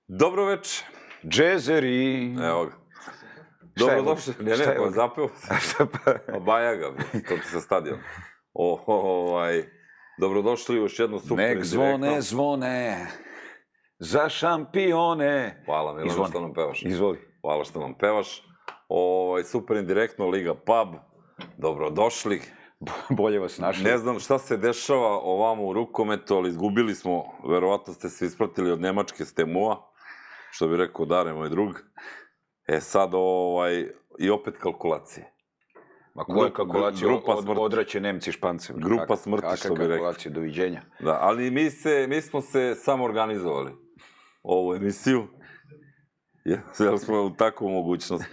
Dobro večer. Džezeri. Evo ga. Dobrodošli. Ne, zapeo sam. Baja ga, to ti sa stadion. Dobrodošli u još jedno super Nek indirektno. zvone, zvone za šampione. Hvala Milano što nam pevaš. Izvoli. Hvala što nam pevaš. Super indirektno, Liga Pub. Dobrodošli. Bolje vas našli. Ne znam šta se dešava ovamo u rukometu, ali izgubili smo, verovatno ste se ispratili od Nemačke Stemua, što bi rekao Dare, moj drug. Sad i opet kalkulacije. Ma koja kalkulacija? Odraće Nemci Špance. Grupa smrti, što bi rekao. Kakva kalkulacija, doviđenja. Da, ali mi smo se samo organizovali ovu emisiju. Jer smo u takvu mogućnost.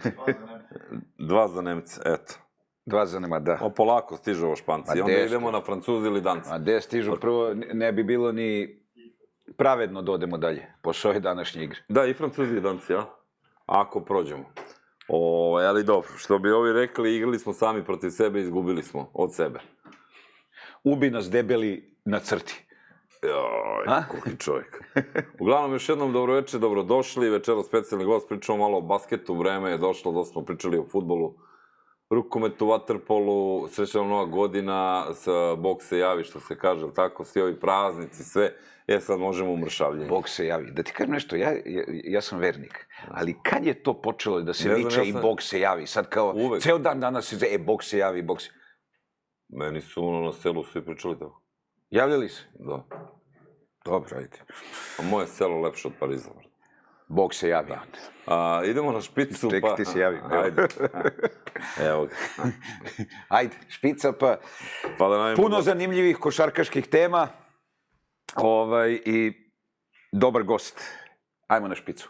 2 za Nemce, eto. 2 za Nema, da. Polako stižu ovo Španci. I onda idemo na Francuzi ili Danci. A gde stižu? Prvo, ne bi bilo ni pravedno da odemo dalje, posle ove današnje igre. Da, i Francuzi i Danci, ja? Ako prođemo. Ali dobro, što bi ovi rekli, igrali smo sami protiv sebe i izgubili smo od sebe. Ubi nas debeli na crti. Joj, koliki čovjek. Uglavnom, još jednom dobro večer, dobrodošli. Večera specijalni gost, pričamo malo o basketu, vreme je došlo, dosta smo pričali o fudbalu, rukometu, vaterpolu, srećna nova godina, Bog se javi, što se kaže, tako, svi ovi praznici, sve, sad možemo u mršavljenje. Bog se javi. Da ti kažem nešto, ja sam vernik, ali kad je to počelo da se viče i Bog se javi? Sad kao, ceo dan danas se zove, Bog se javi, Bog se... Meni su na selu svi pričali tako. Javljali se? Da. Dobro, ajde. A moje selo lepše od Pariza. Bog se javi. Idemo na špicu, pa... Tek ti se javi. Ajde. Evo ga. Ajde, špica, pa... Puno zanimljivih košarkaških tema. I dobar gost. Ajmo na špicu.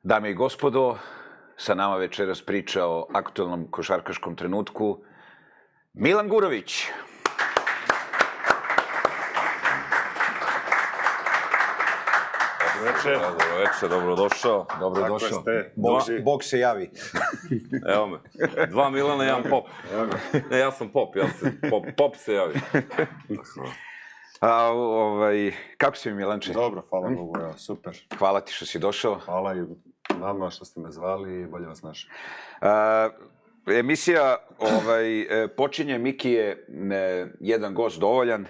Dame i gospodo, sa nama večeras priča o aktualnom košarkaškom trenutku Milan Gurović. Dobro večer, dobrodošao. Dobrodošao. Bog se javi. Evo me. 2 Milana, 1 Pop. Ne, ja sam Pop, Pop se javi. Kako si mi, Milanče? Dobro, hvala Bogu, super. Hvala ti što si došao. Hvala i vama što ste me zvali i bolje vas našli. Emisija počinje, Miki je jedan gost dovoljan,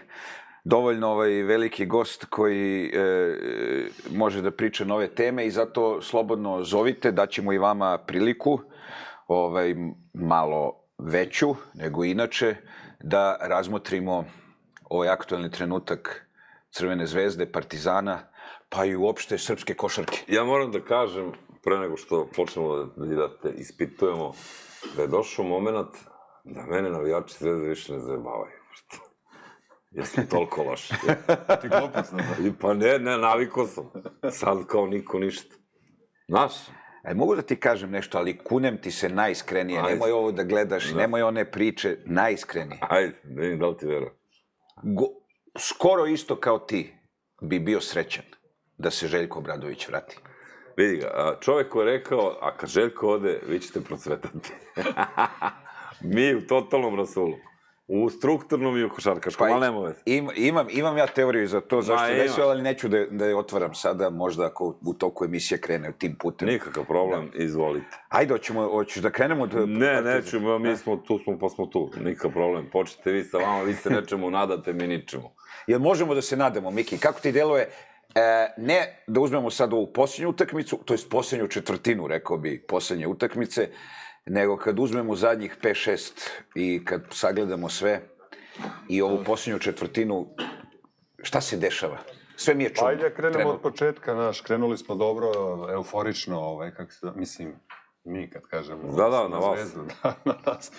dovoljno veliki gost koji može da priča nove teme i zato slobodno zovite, daćemo i vama priliku, malo veću nego inače, da razmotrimo ovaj aktualni trenutak Crvene zvezde, Partizana, pa i uopšte srpske košarke. Ja moram da kažem, pre nego što počnemo da te ispitujemo, da je došao moment da mene navijači Zvezde više ne zajebavaju. Jer smo toliko loši. Ti glupo sam, da? Pa ne, navikao sam. Sad kao niko ništa. Znaš? Mogu da ti kažem nešto, ali kunem ti se najiskrenije. Nemoj ovo da gledaš, nemoj one priče, najiskrenije. Ajde, da vidim da li ti verujem. Skoro isto kao ti bi bio srećan da se Željko Obradović vrati. Vidi ga, čovjek koji je rekao, a kad Željko ode, vi ćete procvetati. Mi u totalnom rasulu. U strukturnom i u košarkaškom, ali nema veze. Imam ja teoriju za to, zašto desio, ali neću da je otvaram sada, možda ako u toku emisije krene tim putem. Nikakav problem, izvolite. Ajde, hoćeš da krenemo? Ne, neću, mi smo tu, pa smo tu, nikakav problem. Počnite vi sa vama, vi se nečemu nadate, mi ničemu. Jel možemo da se nadamo, Miki? Kako ti deluje? Ne da uzmemo sad ovu posljednju utakmicu, to je posljednju četvrtinu, rekao bi, posljednje utakmice, nego kad uzmemo zadnjih 5-6 i kad sagledamo sve i ovu posljednju četvrtinu, šta se dešava? Sve mi je čudno. Ajde, krenemo od početka, krenuli smo dobro, euforično, mislim, mi kad kažemo... Da, na vas. Na nas.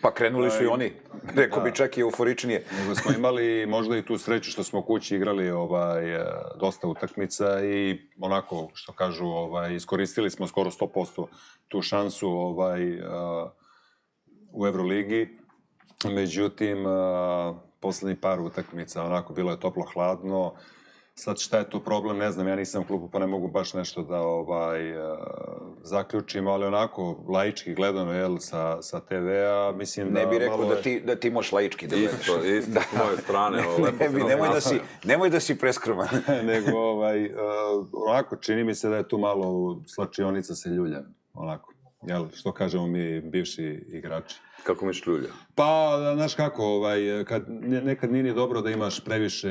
Pa krenuli su i oni, rekao bi čak i euforičnije. Nego smo imali možda i tu sreću što smo kući igrali dosta utakmica i onako, što kažu, iskoristili smo skoro 100% tu šansu u Euroligi Međutim, poslednji par utakmica, onako, bilo je toplo-hladno. Sad šta je tu problem, ne znam, ja nisam u klubu pa ne mogu baš nešto da zaključim, ali onako, laički gledano, jel, sa TV-a, mislim da... Ne bih rekao malo da ti možeš laički da gledaš. Isto s moje strane. Nemoj da si preskroman. Nego, onako, čini mi se da je tu malo slačionica se ljulja, onako. Jel, što kažemo mi, bivši igrači. Kako mi šljulja? Pa, znaš kako, nekad nije ni dobro da imaš previše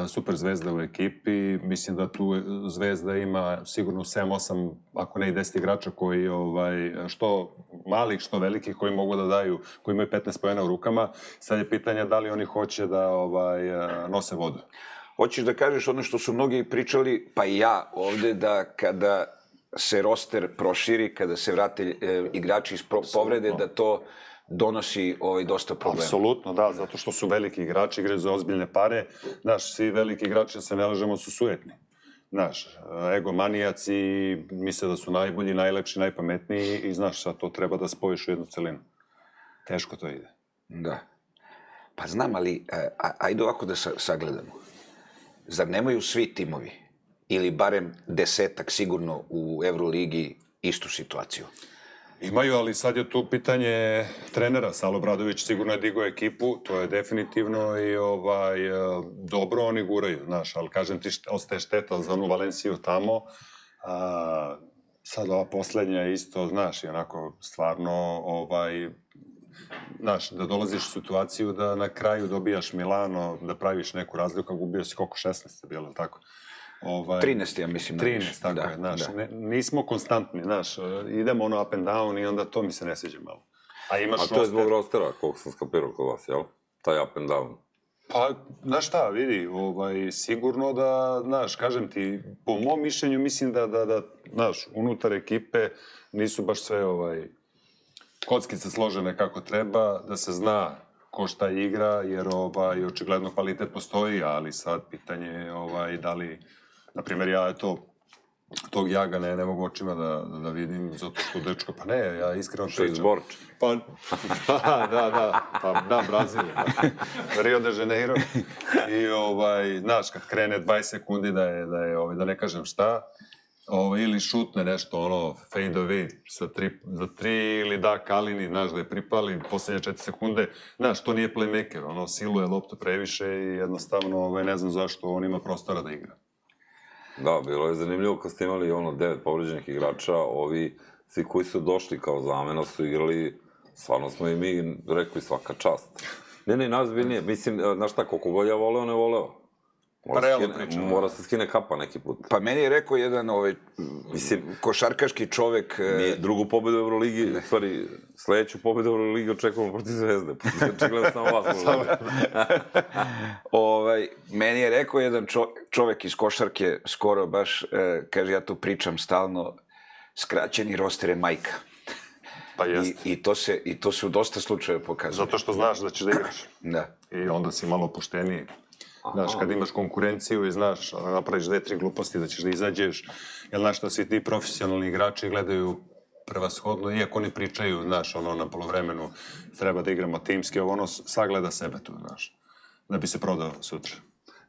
super zvezda u ekipi. Mislim da tu zvezda ima sigurno 7-8, ako ne i 10 igrača koji, što malih, što velikih, koji mogu da daju, koji imaju 15 poena u rukama. Sad je pitanje da li oni hoće da nose vodu. Hoćeš da kažeš ono što su mnogi pričali, pa i ja ovde, da kada se roster proširi, kada se vrate igrači iz povrede, da to donosi dosta problema. Apsolutno, da, zato što su veliki igrači, igraju za ozbiljne pare. Znaš, svi veliki igrači, da se ne lažemo, su sujetni. Znaš, egomanijaci, misle da su najbolji, najlepši, najpametniji i znaš, sad to treba da spojiš u jednu celinu. Teško to ide. Da. Pa znam, ali ajde ovako da sagledamo. Zar nemaju svi timovi, ili barem 10-ak sigurno u Euroligi, istu situaciju? Imaju, ali sad je tu pitanje trenera. Salo Obradović sigurno je digao ekipu, to je definitivno i dobro oni guraju, znaš, ali kažem ti ostaje šteta za onu Valenciju tamo. Sad ova poslednja isto, znaš, i onako stvarno, znaš, da dolaziš u situaciju da na kraju dobijaš Milano, da praviš neku razliku, a gubio si koliko 16 je bilo, tako? 13, ja mislim. 13, tako je, znaš, nismo konstantni, znaš, idemo up and down i onda to mi se ne sviđa malo. A to je zbog rostera, koliko sam skapirao kod vas, jel? Taj up and down. Pa, znaš šta, vidi, sigurno da, znaš, kažem ti, po mom mišljenju mislim da, znaš, unutar ekipe nisu baš sve, kockice složene kako treba, da se zna ko šta igra, jer, očigledno kvalitet postoji, ali sad pitanje je, da li, na primjer, ja, tog Jaga ne mogu očima da vidim, zato što dečko, pa ne, ja iskreno pričam. Što iz Borča. Pa, da, Brazil, Rio de Janeiro. I, znaš, kad krene 20 sekundi da ne kažem šta, ili šutne nešto, fade away za tri, ili da Kalini, znaš, da je pripali poslednje 4 sekunde. Znaš, to nije playmaker, siluje loptu previše i jednostavno ne znam zašto on ima prostora da igra. Da, bilo je zanimljivo kad ste imali 9 povređenih igrača, ovi svi koji su došli kao zamena su igrali, stvarno smo i mi rekli svaka čast. Ne, najozbiljnije, mislim, znaš šta, koliko god ja voleo, ne voleo. Mora se skine kapa neki put. Pa meni je rekao jedan košarkaški čovek... Drugu pobedu u Euroligi, stvari, sledeću pobedu u Euroligi očekujemo protiv Zvezde. Očigledno samo vas možda. Meni je rekao jedan čovek iz košarke, skoro baš, kaže, ja tu pričam stalno, skraćeni roster je majka. Pa jeste. I to se u dosta slučajeva pokazuje. Zato što znaš da ćeš da igraš. Da. I onda si malo opušteniji. Znaš, kad imaš konkurenciju i znaš, napraviš 2-3 gluposti da ćeš da izađeš, jer znaš da svi ti profesionalni igrači gledaju prevashodno, iako oni pričaju, znaš, na polovremenu treba da igramo timski, sagleda sebe tu, znaš, da bi se prodao sutra.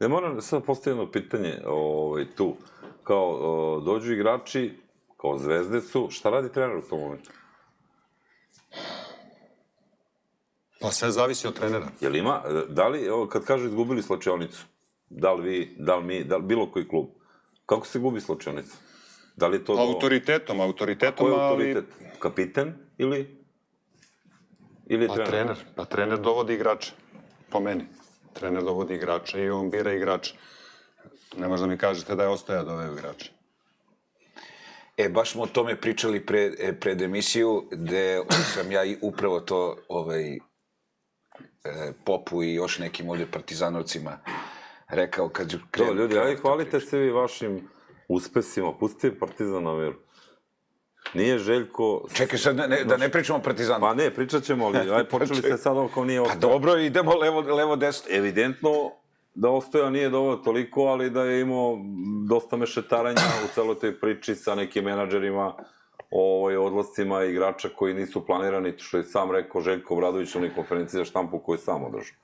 Ja moram sad postaviti jedno pitanje tu. Kao, dođu igrači, kao zvezde su, šta radi trener u tom momentu? Pa sve zavisi od trenera. Jel ima, da li, kad kažu izgubili slačionicu, da li vi, da li mi, da li bilo koji klub, kako se gubi slačionica? Da li je to... Autoritetom, ali... Ko je autoritet? Kapiten ili je trener? Pa trener dovodi igrača, po meni. Trener dovodi igrača i on bira igrača. Ne možda mi kažete da je Ostoja doveo igrača. Baš smo o tome pričali pred emisiju, gde sam ja i upravo to Popu i još nekim ovdje partizanovcima rekao kad... To, ljudi, ajde hvalite se vi vašim uspesima, pustite Partizan na miru. Nije Željko... Čekaj sad, da ne pričamo o Partizanu. Pa ne, pričat ćemo, ali ajde počeli ste sad ovo kao nije Ostoja. Pa dobro, idemo levo-desno. Evidentno da Ostoja nije doveo toliko, ali da je imao dosta mešetarenja u celoj toj priči sa nekim menadžerima odlascima igrača koji nisu planirani, što je sam rekao Željko Obradović u onoj konferenciji za štampu koju je sam održao.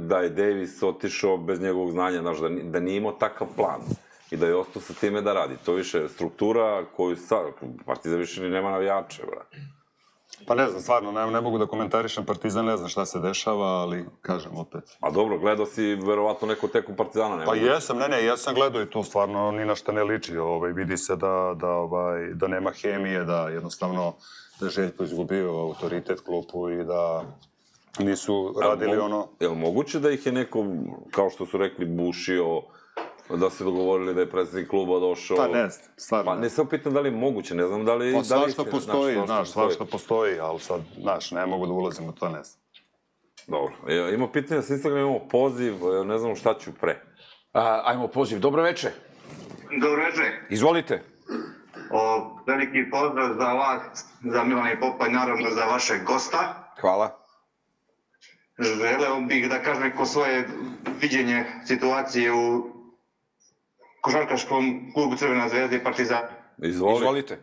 Da je Davis otišao bez njegovog znanja, znaš, da nije imao takav plan i da je ostao sa time da radi. To više struktura koju sad, Partizan više ni nema navijače, brate. Pa ne znam, stvarno, ne mogu da komentarišem Partizan, ne znam šta se dešava, ali kažem opet. A dobro, gledao si verovatno neko teku Partizana, nema? Pa jesam gledao i to stvarno ni na šta ne liči. Vidi se da nema hemije, da jednostavno da je Željko izgubio autoritet klupu i da nisu radili ono... Je li moguće da ih je neko, kao što su rekli, bušio, da se dogovorili da je predsjednik kluba došao? Pa ne znam, stvarno. Pa ne sam pitan da li je moguće, ne znam da li... Pa svašta postoji, svašta postoji, ali sad, znaš, ne mogu da ulazim u to, ne znam. Dobro, ima pitanja sa Instagrama, imamo poziv, ne znam šta ću pre. Ajmo poziv, dobro večer. Dobro večer. Izvolite. Veliki pozdrav za vas, za Milana i Popa i naravno za vašeg gosta. Hvala. Želeo bih da kažem neko svoje viđenje situacije u košarkaškom klubu Crvena zvezda i Partizan. Izvolite.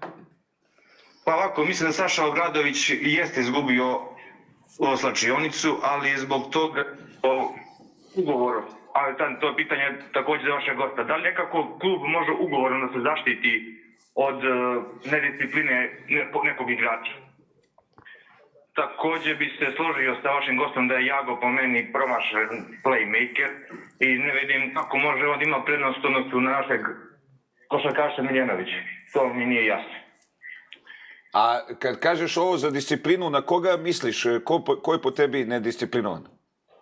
Pa ovako, mislim da Saša Obradović jeste izgubio slačionicu, ali zbog toga ugovorom. Ali to je pitanje također za vašeg gosta. Da li nekako klub može ugovorom da se zaštiti od nediscipline nekog igrača? Također bi se složio sa vašim gostom da je Jago po meni promašen playmaker i ne vidim kako može on ima prednost odnosu na našeg košarkaša Miljanovića. To mi nije jasno. A kad kažeš ovo za disciplinu, na koga misliš? Ko je po tebi nedisciplinovan?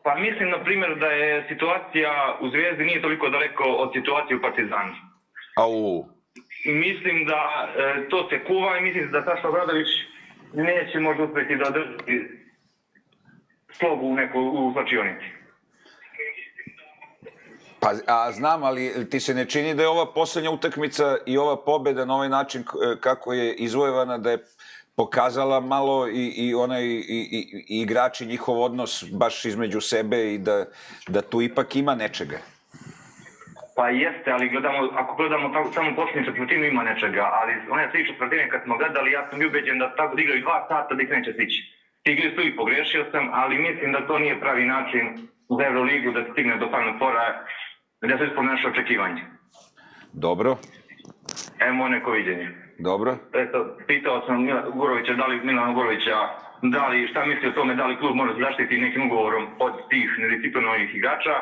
Pa mislim, na primjer, da je situacija u Zvijezdi nije toliko daleko od situacije u Partizanu. Mislim da to se kuva i mislim da Saša Obradović neće možda uspjeti da održi slogu u slačionici. Pa, znam, ali ti se ne čini da je ova posljednja utakmica i ova pobjeda na ovaj način kako je izvojevana, da je pokazala malo i igrači njihov odnos baš između sebe i da tu ipak ima nečega? Pa jeste, ali ako gledamo samo posljednju četvrtinu ima nečega, ali one 3 četvrtine kad smo gledali, ja sam ubeđen da tako da igraju 2 sata da ih neće stići. Stigli su i pogrešio sam, ali mislim da to nije pravi način za Euroligu da stigne do Final Foura, da se ispune naše očekivanje. Dobro. Evo neko viđenje. Dobro. Eto, pitao sam Milana Gorovića, šta misli o tome, da li klub može zaštiti nekim ugovorom od tih nedisciplinovanih igrača.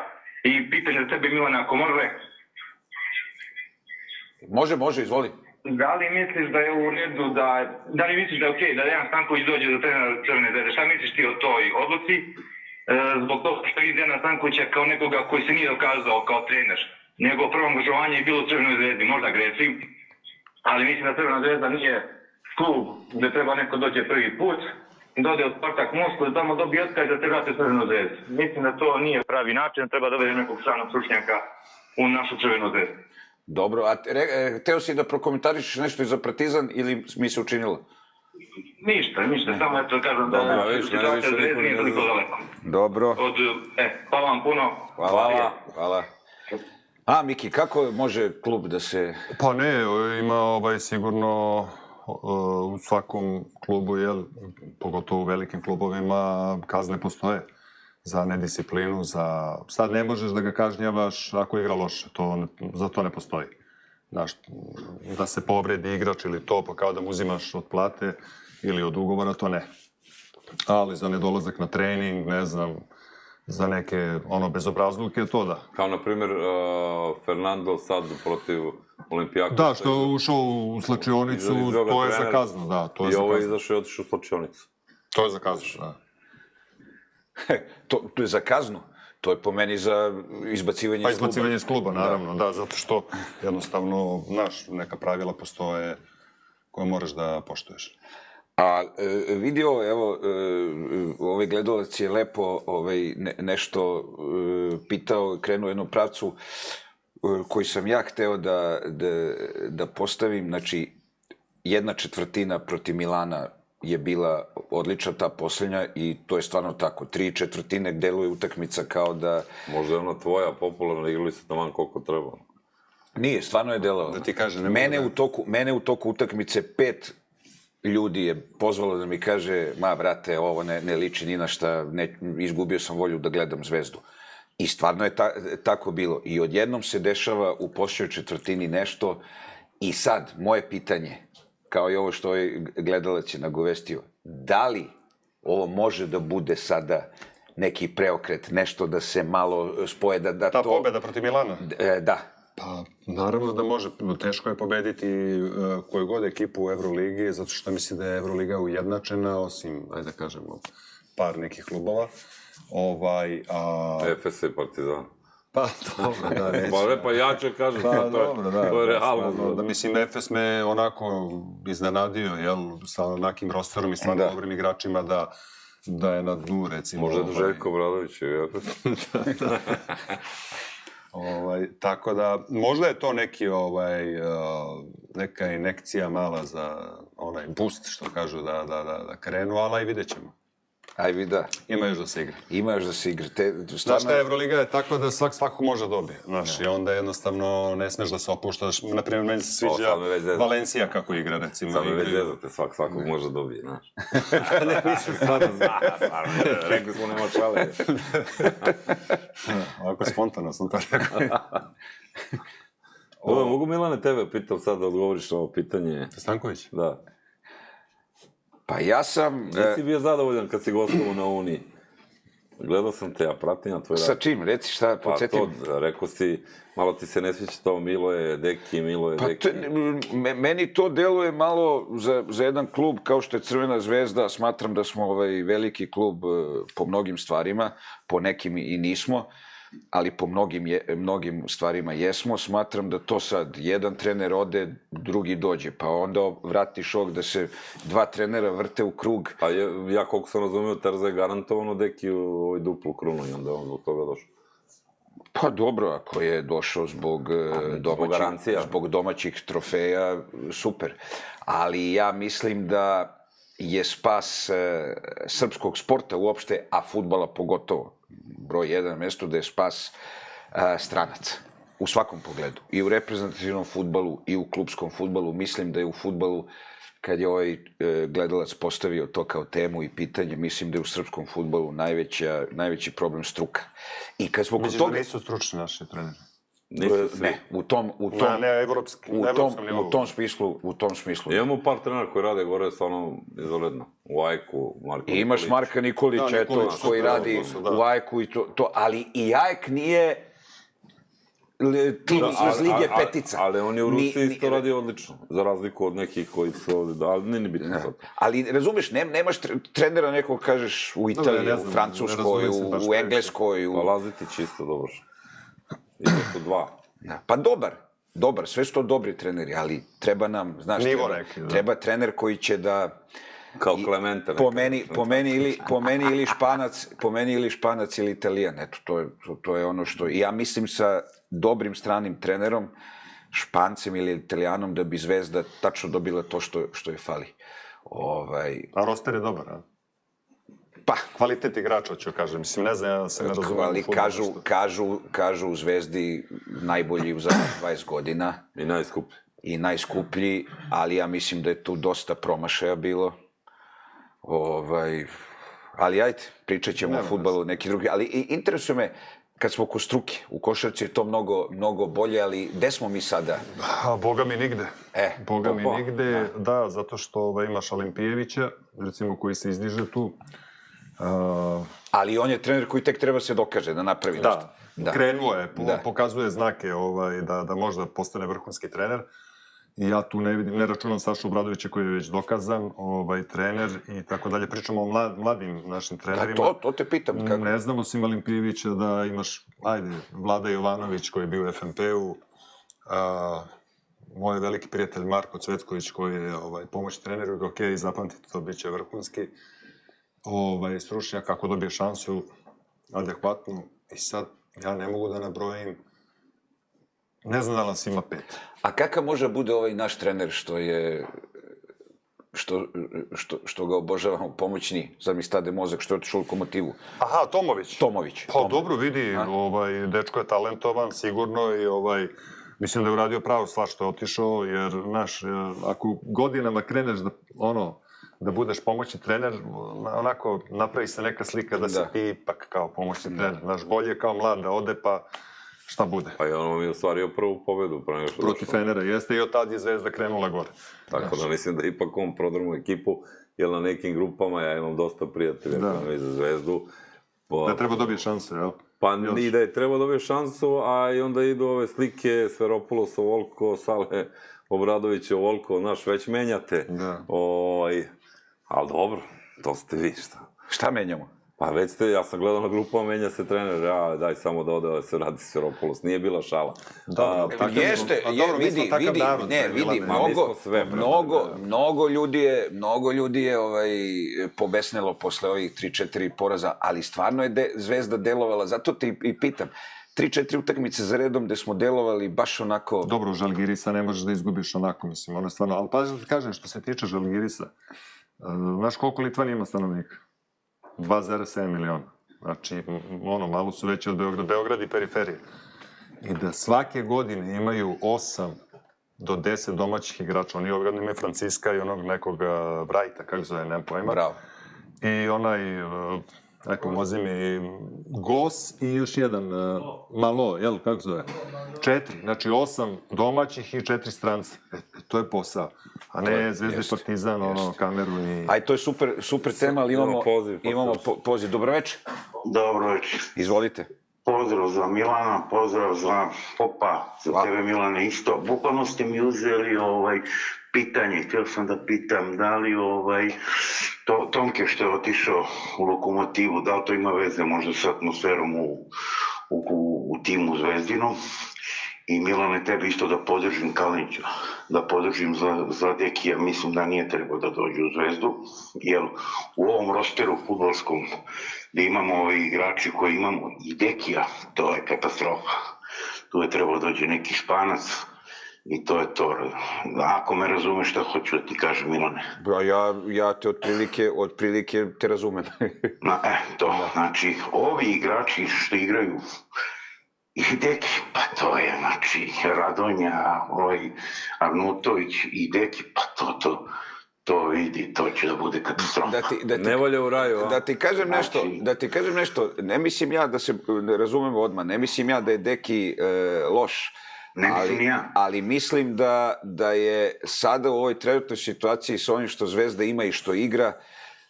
I pitanje za tebe, Milana, ako može... Može, izvoli. Da li misliš da je u redu da li misliš da je okej da Dejan Stanković dođe do trenera Crvene zvezde? Šta misliš ti o toj odluci? Zbog toga što vidi Dejana Stankovića kao nekoga koji se nije dokazao kao trener. Njegovo prvo angažovanje je bilo u Crvenoj zvezdi, možda grešim, ali mislim da Crvena zvezda nije klub gde treba neko dođe prvi put, dode od Spartak Moskvu, da tamo dobije otkaz da se vrate u Crvenu zvezdu. Mislim da to nije pravi način, treba dovede nekog stranog stručnjaka u našu Crvenu zvezdu. Dobro, a hteo si da prokomentarišeš nešto i za Partizan ili mi se učinilo? Ništa, samo eto kažem da situacija zvezda nije toliko daleko. Dobro. Hvala vam puno. Hvala. Miki, kako može klub da se... Pa ne, ima sigurno u svakom klubu, pogotovo u velikim klubovima, kazne postoje za nedisciplinu, sad ne možeš da ga kažnjavaš ako igra loše, za to ne postoji. Da se povredi igrač ili to, pa kao da mu uzimaš od plate ili od ugovora, to ne. Ali za nedolazak na trening, ne znam, za neke bezobrazluke, to da. Kao, na primjer, Fernando sad protiv Olimpijakosa. Da, što je ušao u slačionicu, to je za kaznu, da. I ovo je izašao i otišao u slačionicu. To je za kaznu, da. To je za kaznu? To je po meni za izbacivanje iz kluba. Pa izbacivanje iz kluba, naravno, da, zato što jednostavno, neka pravila postoje koje moraš da poštuješ. A vidio, evo, ovaj gledalac je lepo nešto pitao, krenuo u jednom pravcu koji sam ja hteo da postavim. Znači, 1/4 protiv Milana je bila odlična ta posljednja i to je stvarno tako. 3/4 deluje utakmica kao da... Možda je ona tvoja popularna, igrali su taman koliko treba. Nije, stvarno je delovao. Da ti kažem, ne Mene u toku utakmice 5 ljudi je pozvalo da mi kaže, ma brate, ovo ne liči ni na šta, izgubio sam volju da gledam Zvezdu. I stvarno je tako bilo. I odjednom se dešava u posljednjoj četvrtini nešto i sad, moje pitanje, kao i ovo što je gledalac je nagovestio, da li ovo može da bude sada neki preokret, nešto da se malo spoje, da Ta to... pobeda protiv Milana? Da. Pa, naravno da može. Teško je pobediti koju god ekipu u Euroligi, zato što mislim da je Euroliga ujednačena, osim, ajde da kažemo, par nekih klubova. Efes i Partizan. Pa, dobro, da, neću. Pa ja ću kažem, to je realno. Da, mislim, Efes me onako iznenadio, jel, sa onakim rosterom i stvarno dobrim igračima da je na dnu, recimo. Možda je Željko Obradović i Efes. Tako da, možda je to neka injekcija mala za onaj boost, što kažu, da krenu, ali aj vidjet ćemo. Aj vida. Ima još da se igra. Ima još da se igra. Znaš šta, Euroliga je tako da svako može dobije. Znaš, i onda jednostavno ne smeš da se opuštaš. Naprimjer, meni se sviđa Valencija kako igra, recimo. Samo me već zezate, svakog može dobije, znaš. Ne, nisam sada rekli smo nema šale. Ovako spontano sam to rekao. Dobro, mogu Milane tebe pitam sad da odgovoriš na ovo pitanje? Stanković? Da. Pa ja sam... Nisi bio zadovoljan kad si gostovao na Uniji. Gledao sam te, ja pratim na tvoj rad. Sa čim? Reci šta, podsjetim. Pa to, rekao si, malo ti se ne sviđa to Miloje, Deki. Meni to deluje malo za jedan klub kao što je Crvena zvezda. Smatram da smo veliki klub po mnogim stvarima, po nekim i nismo, ali po mnogim stvarima jesmo. Smatram da to sad jedan trener ode, drugi dođe, pa onda vrati šok da se 2 trenera vrte u krug. A ja koliko sam razumio, Terza je garantovano Deki u duplu krunu i onda on zbog toga došao. Pa dobro, ako je došao zbog domaćih trofeja, super. Ali ja mislim da je spas srpskog sporta uopšte, a fudbala pogotovo, broj 1 na mestu, da je spas stranaca. U svakom pogledu. I u reprezentativnom fudbalu, i u klubskom fudbalu. Mislim da je u fudbalu, kad je ovaj gledalac postavio to kao temu i pitanje, mislim da je u srpskom fudbalu najveći problem struka. I kad smo misliš da nisu stručni naši treneri? Ne, u tom smislu. Imamo par trenera koji rade gore stvarno izvanredno. U Ajku, Marko Nikolić. Imaš Marka Nikolića, koji radi u Ajku i to, ali i Ajk nije tim iz Lige Petica. Ali on je u Rusiji isto radi odlično, za razliku od nekih koji su ovdje, ali nije ni bitno sad. Ali, razumeš, nemaš trenera nekog, kažeš, u Italiji, u Francuskoj, u Engleskoj. Pa Lazetić isto dobro. I to su 2. Pa dobar, sve su to dobri treneri, ali treba nam, znaš, treba trener koji će da... Kao Clemente. Po meni ili Španac ili Italijan, eto, to je ono što... Ja mislim sa dobrim stranim trenerom, Špancem ili Italijanom, da bi Zvezda tačno dobila to što je fali. A roster je dobar, a? Pa. Kvalitet igrača, ću kažem. Mislim, ne znam, ja se ne razumijem u fudbalu. Kažu u Zvezdi najbolji u zadnjih 20 godina. I najskuplji, ali ja mislim da je tu dosta promašaja bilo. Ali ajde, pričat ćemo o fudbalu neki drugi. Ali interesuje me, kad smo oko struke, u košarci je to mnogo bolje, ali gde smo mi sada? Boga mi nigde. Boga mi nigde, da, zato što imaš Olimpijevića, recimo, koji se izdiže tu. Ali on je trener koji tek treba se dokaže, da napravi nešto. Da, krenuo je, pokazuje znake da možda postane vrhunski trener. I ja tu ne računam Sašu Obradovića koji je već dokazan, trener i tako dalje. Pričamo o mladim našim trenerima. To te pitam. Ne znam osim Olimpijevića da imaš, Vlada Jovanović koji je bio u FNP-u, moj veliki prijatelj Marko Cvetković koji je pomoć treneru, zapamtite to, bit će vrhunski. Stručnjak, kako dobije šansu adekvatnu. I sad, ja ne mogu da nabrojim, ne znam da nas ima 5. A kakav može bude ovaj naš trener što ga obožavamo, pomoćni, sad mi stade mozak, što je otišao u Lokomotivu? Aha, Tomović. Tomović. Pa dobro, vidi, dečko je talentovan, sigurno, i Mislim da je uradio pravu stvar što je otišao, jer, znaš, ako godinama kreneš da budeš pomoćni trener, onako napravi se neka slika da si ti ipak kao pomoćni trener. Znaš, bolje kao mlad da ode, pa šta bude. Pa i ono mi je ostvario prvu pobedu. Protiv Fenera, jeste, i od tad je Zvezda krenula gore. Tako da mislim da ipak on prodrmu ekipu, jer na nekim grupama ja imam dosta prijatelja koji za Zvezdu. Da treba dobije šanse, jel? Pa i da je trebao dobije šansu, a i onda idu ove slike Sferopoulos, Volko, Sale, Obradović, Volko, znaš, već menjate. Ali dobro, to ste vi, šta? Šta menjamo? Pa već ste, ja sam gledao na grupama, menja se trener, daj samo da ode, se radi Sferopoulos, nije bila šala. Jeste, vidi, mnogo ljudi je pobesnelo posle ovih 3-4 poraza, ali stvarno je Zvezda delovala, zato te i pitam, 3-4 utakmice za redom gde smo delovali baš onako... Dobro, u Žalgirisa ne možeš da izgubiš onako, mislim, ono je stvarno, ali pazi da ti kažem, što se tiče Žalgirisa, znaš koliko Litvan ima stanovnika? 2,7 miliona. Znači, malo su veći od Beograda, Beograd i periferije. I da svake godine imaju 8 do 10 domaćih igrača. Oni ovdje imaju Franciska i onog nekog Brajta, kako zove, nemam pojma. Bravo. I onaj, pomozi mi, Gos i još jedan, Malo, jel, kako zove? 4, znači 8 domaćih i 4 stranca. To je posao. A ne Zvezda i Partizan, kameru i... Aj, to je super tema, ali imamo poziv. Dobro večer. Dobro večer. Izvolite. Pozdrav za Milana, pozdrav za Popa, za tebe Milane isto. Bukvalno ste mi uzeli pitanje, htio sam da pitam da li Tomke što je otišao u Lokomotivu, da li to ima veze možda s atmosferom u timu Zvezdinom? I Milane, tebi isto da podržim Kalinića, da podržim za Dekija, mislim da nije trebao da dođe u Zvezdu, jer u ovom rosteru fudbalskom gde imamo ove igrači koji imamo i Dekija, to je katastrofa. Tu je trebao dođe neki Španac i to je to. Ako me razumeš šta hoću da ti kažem, Milane. Ja te otprilike te razumem. Znači, ovi igrači što igraju i Deki, pa to je, znači, Radonja, Arnutović i Deki, pa to vidi, to će da bude katastrofa. Ne volje u raju, a? Da ti kažem nešto, ne mislim ja da se razumemo odmah, ne mislim ja da je Deki loš, ali mislim da je sada u ovoj trenutnoj situaciji s onim što Zvezda ima i što igra,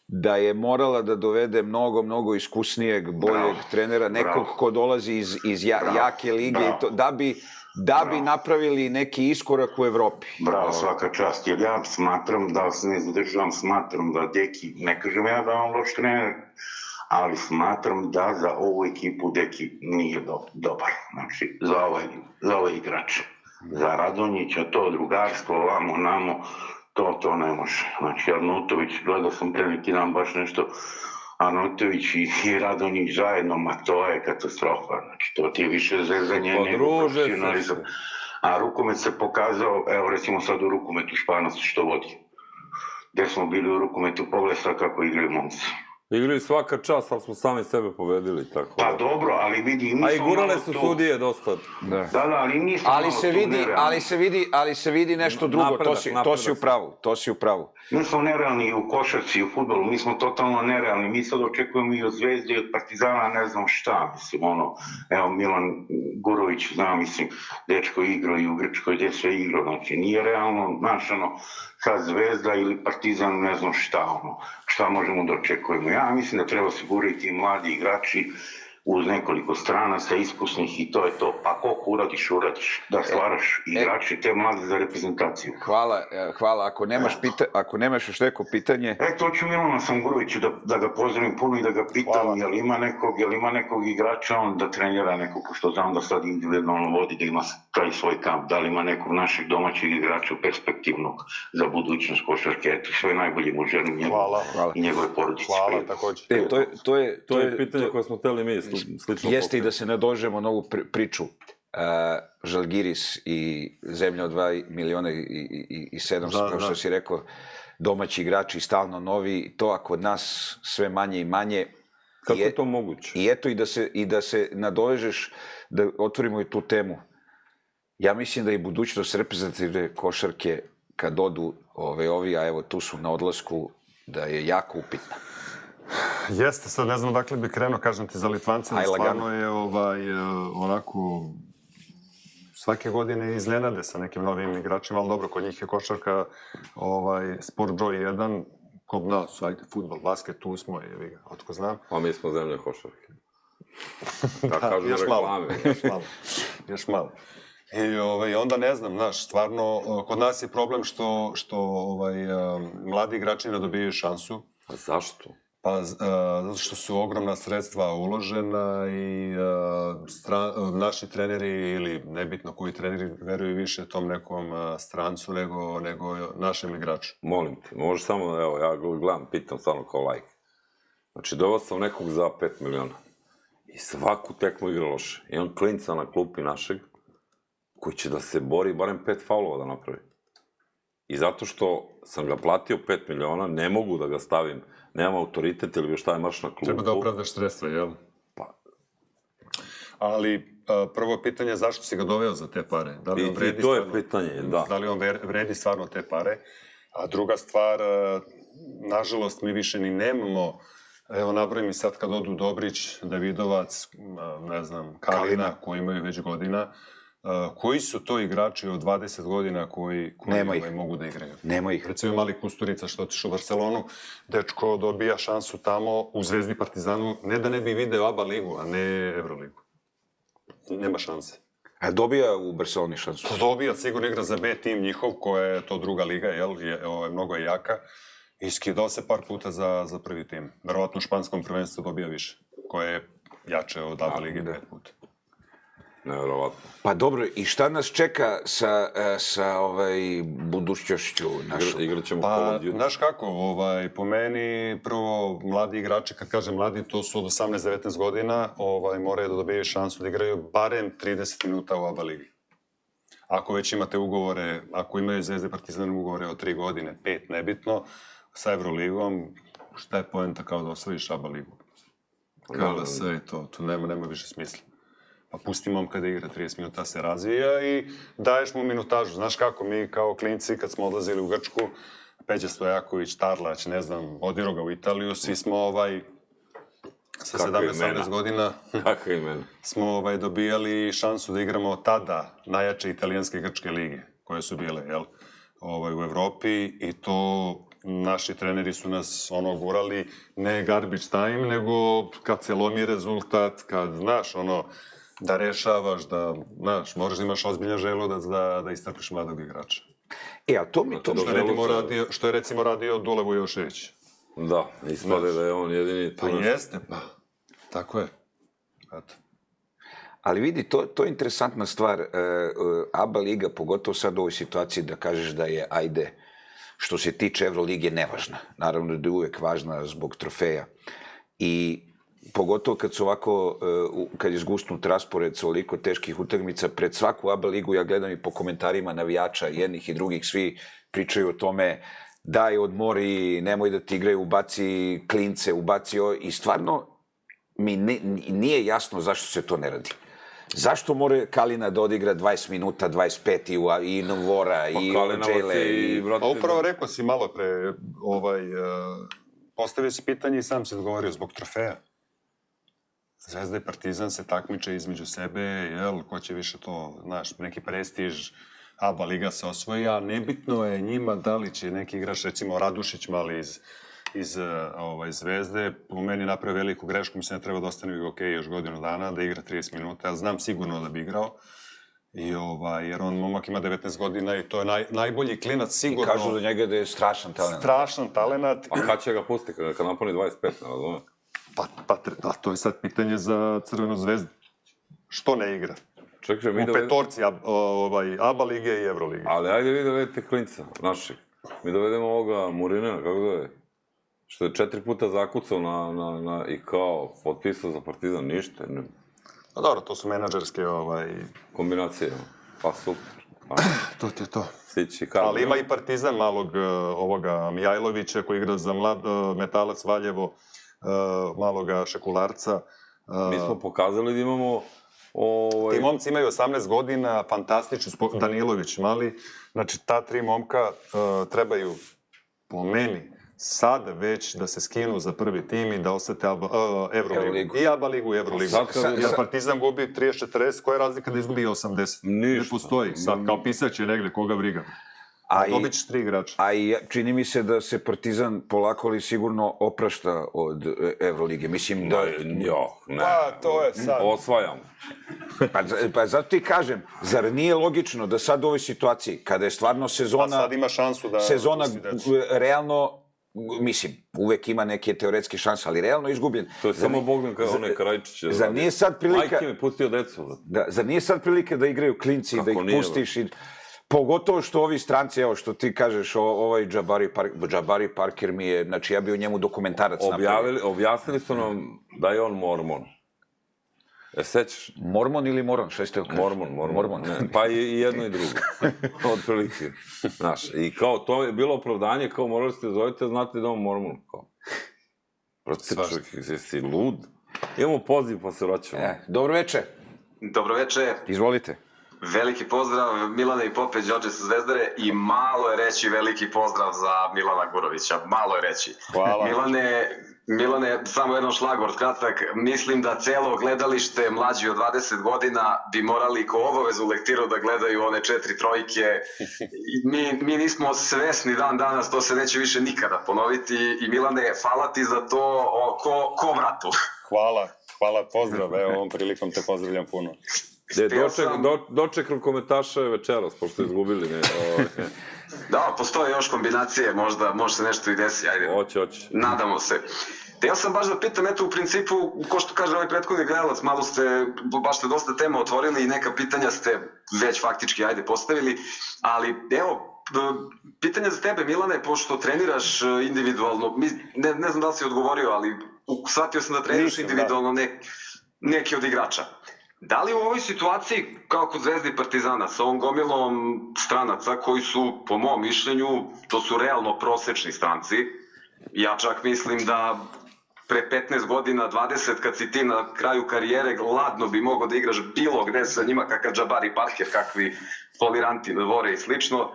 da je morala da dovede mnogo iskusnijeg, boljeg trenera, nekog ko dolazi iz jake lige, da bi napravili neki iskorak u Evropi. Bravo, svaka čast, jer ja smatram, da se ne zadržavam, smatram da Deki, ne kažem ja da on loš trener, ali smatram da za ovu ekipu Deki nije dobar, znači za ovaj igrač. Za Radonjića to drugarstvo, ovamo, namo, to ne može. Znači, Arnutović, gledao sam pre neki dan baš nešto, Arnutović i Radonjić zajedno, ma to je katastrofa. Znači, to ti je više zezanje nego profesionalizam. A rukomet se pokazao, evo recimo sad u rukometu Španac što vodi. Gde smo bili u rukometu, pogledaj sad kako igraju momci. Igraju svaka čast, ali smo sami sebe pobedili, tako. Pa dobro, ali vidi... A i gurale su sudije dosta. Da, ali nismo malo tu nerealni. Ali se vidi nešto drugo, to si u pravu. Mi smo nerealni u košarci, u fudbalu, mi smo totalno nerealni. Mi sad očekujemo i od Zvezde i od Partizana, ne znam šta, mislim, evo Milan Gurović, znam, mislim, dečko igrao i u Grčkoj, gde sve igrao, znači nije realno, znaš, sad Zvezda ili Partizan, ne znam šta možemo da očekujemo. Ja mislim da treba se gurati mladi igrači uz nekoliko stranaca iskusnih i to je to. Pa koliko uradiš, da stvaraš igrače te mlade za reprezentaciju. Hvala. Ako nemaš još neko pitanje... To ću Milana Samguroviću da ga pozdravim puno i da ga pitam jel ima nekog igrača da trenira nekog, što znam da sad individualno vodi, da ima taj svoj kamp, da li ima nekog našeg domaćeg igrača perspektivnog za budućnost košarke. Eto, sve najbolje mu želim njegu i njegove porodice. Hvala, također. To je pitanje koje smo hteli mi. Jeste i da se nadožemo na ovu priču. Žalgiris i zemlja od 2 miliona i 700, kao što si rekao, domaći igrači, stalno novi, to kod nas sve manje i manje. Kako je to moguće? I eto i da se nadovežeš, da otvorimo i tu temu. Ja mislim da i budućnost reprezentativne košarke, kad odu ovi, a evo tu su na odlasku, da je jako upitna. Jeste, sad ne znam dakle bi krenuo, kažem ti, za Litvance, stvarno je onako, svake godine iznenade sa nekim novim igračima, ali dobro, kod njih je košarka sport broj 1, kod nas, ajde, futbol, basket, tu smo, jevi ga, otko znam. A mi smo zemlja košarke. Kako kažu još malo, reklame. još malo. I onda ne znam, znaš, stvarno, kod nas je problem što mladi igrači ne dobijaju šansu. A zašto? Pa, zato što su ogromna sredstva uložena i naši treneri, ili nebitno koji treneri, veruju više tom nekom strancu nego našem igraču. Molim te, možeš samo, evo, ja gledam, pitam stvarno kao lajk. Znači, doveo sam nekog za 5 miliona. I svaku tekmu igra loše. Imam klinca na klupi našeg, koji će da se bori, barem 5 faulova da napravi. I zato što sam ga platio 5 miliona, ne mogu da ga stavim, nemam autoritet ili šta je marš na klupu. Treba da opravdaš sredstva, jel? Pa. Ali prvo pitanje je zašto si ga doveo za te pare? Da li on vredi I to je stvarno, pitanje, da. Da li on vredi stvarno te pare? A druga stvar, nažalost, mi više ni nemamo, evo nabrojim i sad kad odu Dobrić, Davidovac, ne znam, Kalina, koji imaju već godina, koji su to igrači od 20 godina koji mogu da igraju? Nema ih. Recimo Mali Kusturica što otišao u Barcelonu, dečko dobija šansu tamo u Zvezdi Partizanu, ne da ne bi video ABA ligu, a ne Evroligu. Nema šanse. A dobija u Barceloni šansu? Dobija, sigurno igra za B tim njihov, koja je to druga liga, mnogo je jaka. I skidao se par puta za prvi tim. Verovatno u španskom prvenstvu dobija više, koje je jače od ABA lige 5 puta. Nevjerovatno. Pa dobro, i šta nas čeka sa budućnošću našom? Igrat ćemo Pa, Call of Duty. znaš kako, po meni, prvo, mladi igrači, kad kažem mladi, to su od 18-19 godina, moraju da dobijaju šansu da igraju barem 30 minuta u ABA ligi. Ako već imate ugovore, ako imaju Zvezde Partizan ugovore od 3 godine, 5, nebitno, sa Evroligom, šta je poenta kao da osvojiš ABA ligu? KLS i to, tu nema više smisla. Pa pusti momka da igra 30 minuta, se razvija i daješ mu minutažu. Znaš kako, mi kao klinci kad smo odlazili u Grčku, Peđa Stojaković, Tarlać, ne znam, Odiroga u Italiju, svi smo sa 17-18 godina Kakva imena? smo dobijali šansu da igramo tada najjače italijanske i grčke lige, koje su bile, u Evropi i to naši treneri su nas gurali ne garbage time, nego kad se lomi rezultat, kad, znaš, da rešavaš, da, znaš, moraš da imaš ozbiljan želudac da istrpiš mladog igrača. A to mi to... Što je recimo radio Dule Vujošević. Da, ispade da je on jedini... Pa jeste, pa. Tako je. Eto. Ali vidi, to je interesantna stvar. ABA liga, pogotovo sad u ovoj situaciji da kažeš da je, ajde, što se tiče Evrolige, nevažna. Naravno da je uvek važna zbog trofeja. I pogotovo kad su ovako, kad je zgusnut raspored sa ovoliko teških utakmica, pred svaku ABA ligu, ja gledam i po komentarima navijača, jednih i drugih, svi pričaju o tome, daj odmori, nemoj da ti igraju, ubaci klince, i stvarno mi nije jasno zašto se to ne radi. Zašto mora Kalina da odigra 20 minuta, 25 i Novora, i Džele? Pa upravo rekao si malo pre, postavio si pitanje i sam si odgovorio zbog trofeja. Zvezda i Partizan se takmiče između sebe, ko će više to, znaš, neki prestiž, ABA liga se osvoji, a nebitno je njima da li će neki igrač, recimo Radušić mali iz Zvezde, po meni napravio veliku grešku, mislim da treba da ostane u hokeju još godinu dana, da igra 30 minuta, ja znam sigurno da bi igrao, jer on momak ima 19 godina i to je najbolji klinac sigurno. I kažu za njega da je strašan talent. Strašan talent. A kad će ga pusti, kad napuni 25, ne razumem? Pa to je sad pitanje za Crvenu zvezdu. Što ne igra? Čekaj, u petorci ABA lige i Evrolige. Ali ajde vi dovedete klinca, našeg. Mi dovedemo ovoga Murinena, kako zove? Što je 4 puta zakucao i kao potpisao za Partizan, ništa. Pa dobro, to su menadžerske kombinacije. Pa super. To ti je to. Ali ima i Partizan malog ovoga Mijajlovića koji igra za Metalac Valjevo, maloga Šekularca. Mi smo pokazali da imamo Ti momci imaju 18 godina, fantastični, Danilović mali, znači ta 3 momka trebaju, po meni, sad već da se skinu za prvi tim i da osete Evroligu. I ABA ligu i Evroligu. Jer Partizan gubi 30-40, koja je razlika da izgubi 80? Ne postoji. Sad kao pisać je negde, koga briga. Dobit ćeš 3 igrača. A i čini mi se da se Partizan polako ali sigurno oprašta od Evrolige. Mislim da... Pa, to je sad. Osvajam. Pa zato ti kažem, zar nije logično da sad u ovoj situaciji, kada je stvarno sezona... A sad ima šansu da... Sezona realno, mislim, uvek ima neke teoretske šanse, ali realno izgubljen. To je samo Bogdan kao onaj Karajčić. Zar nije sad prilika... Majke mi pustio decu. Zar nije sad prilika da igraju klinci, da ih pustiš i... Pogotovo što ovi stranci, evo što ti kažeš, ovaj Jabari Parker mi je, znači ja bi o njemu dokumentarac napravio. Objasnili su nam da je on mormon. Sećaš? Mormon ili moron, šta ste okaži? Mormon. Pa i jedno i drugo. Od prilike. Znaš, i kao to je bilo opravdanje, kao morali ste zovete, znate da on mormon. Prosti čovjek, jesi lud? Imamo poziv pa se vraćamo. Dobro veče. Dobro veče. Izvolite. Veliki pozdrav Milane i Pope, Đorđe sa Zvezdare i malo je reći veliki pozdrav za Milana Gurovića. Malo je reći. Hvala. Milane, samo jedan šlagvort kratak. Mislim da celo gledalište mlađi od 20 godina bi morali ko obavezu lektiru da gledaju one 4 trojke. Mi nismo svesni dan danas, to se neće više nikada ponoviti. I Milane, hvala ti za to ko vratu. Hvala, pozdrav. Evo, ovom prilikom te pozdravljam puno. Doček rukometaša je večeras, pošto je izgubili. Da, postoje još kombinacije, možda se nešto i desi, ajde. Hoće. Nadamo se. Ja sam baš da pitam, eto u principu, ko što kaže ovaj prethodni gledalac, baš ste dosta tema otvorili i neka pitanja ste već faktički, ajde, postavili, ali evo, pitanje za tebe, Milane, pošto treniraš individualno, ne znam da li si odgovorio, ali shvatio sam da treniraš individualno neki od igrača. Da li u ovoj situaciji, kao kod Zvezde i Partizana, sa ovom gomilom stranaca koji su, po mom mišljenju, to su realno prosečni stranci, ja čak mislim da pre 15 godina, 20, kad si ti na kraju karijere, ladno bi mogao da igraš bilo gde sa njima, kakav Jabari Parker, kakvi foliranti na dvore i slično,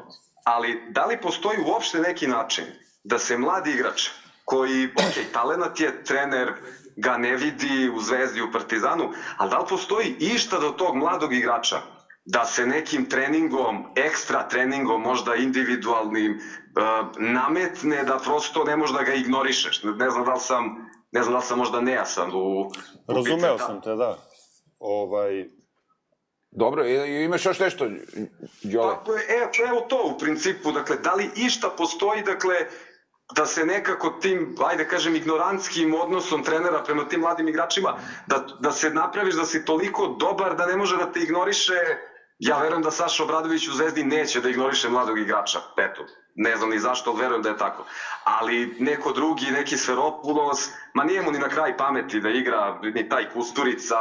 ali da li postoji uopšte neki način da se mladi igrač koji, talenat je, trener ga ne vidi u Zvezdi, u Partizanu, ali da li postoji išta do tog mladog igrača da se nekim treningom, ekstra treningom, možda individualnim, nametne da prosto ne možeš da ga ignorišeš? Ne znam da li sam možda nejasan u Razumeo sam te, da. Dobro, imaš još nešto, Đole? Evo to u principu, dakle, da li išta postoji, dakle, da se nekako tim, ajde kažem, ignorantskim odnosom trenera prema tim mladim igračima, da se napraviš da si toliko dobar da ne može da te ignoriše. Ja verujem da Saša Obradović u Zvezdi neće da ignoriše mladog igrača, eto, ne znam ni zašto, ali verujem da je tako. Ali neko drugi, neki Sferopulos, nije mu ni na kraj pameti da igra ni taj Kusturica,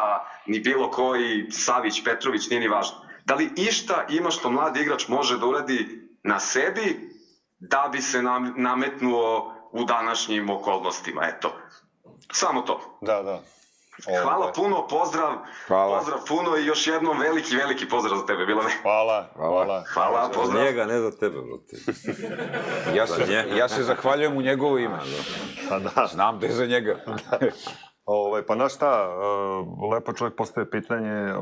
ni bilo koji Savić, Petrović, nije ni važno. Da li išta ima što mladi igrač može da uradi na sebi da bi se nametnuo u današnjim okolnostima, eto. Samo to. Da. Hvala puno, pozdrav puno i još jednom veliki pozdrav za tebe, Milane. Hvala. Pozdrav. Za njega, ne za tebe, brate. Ja se zahvaljujem u njegovo ime. Znam da je za njega. Pa znaš šta, lepo čovjek postaje pitanje,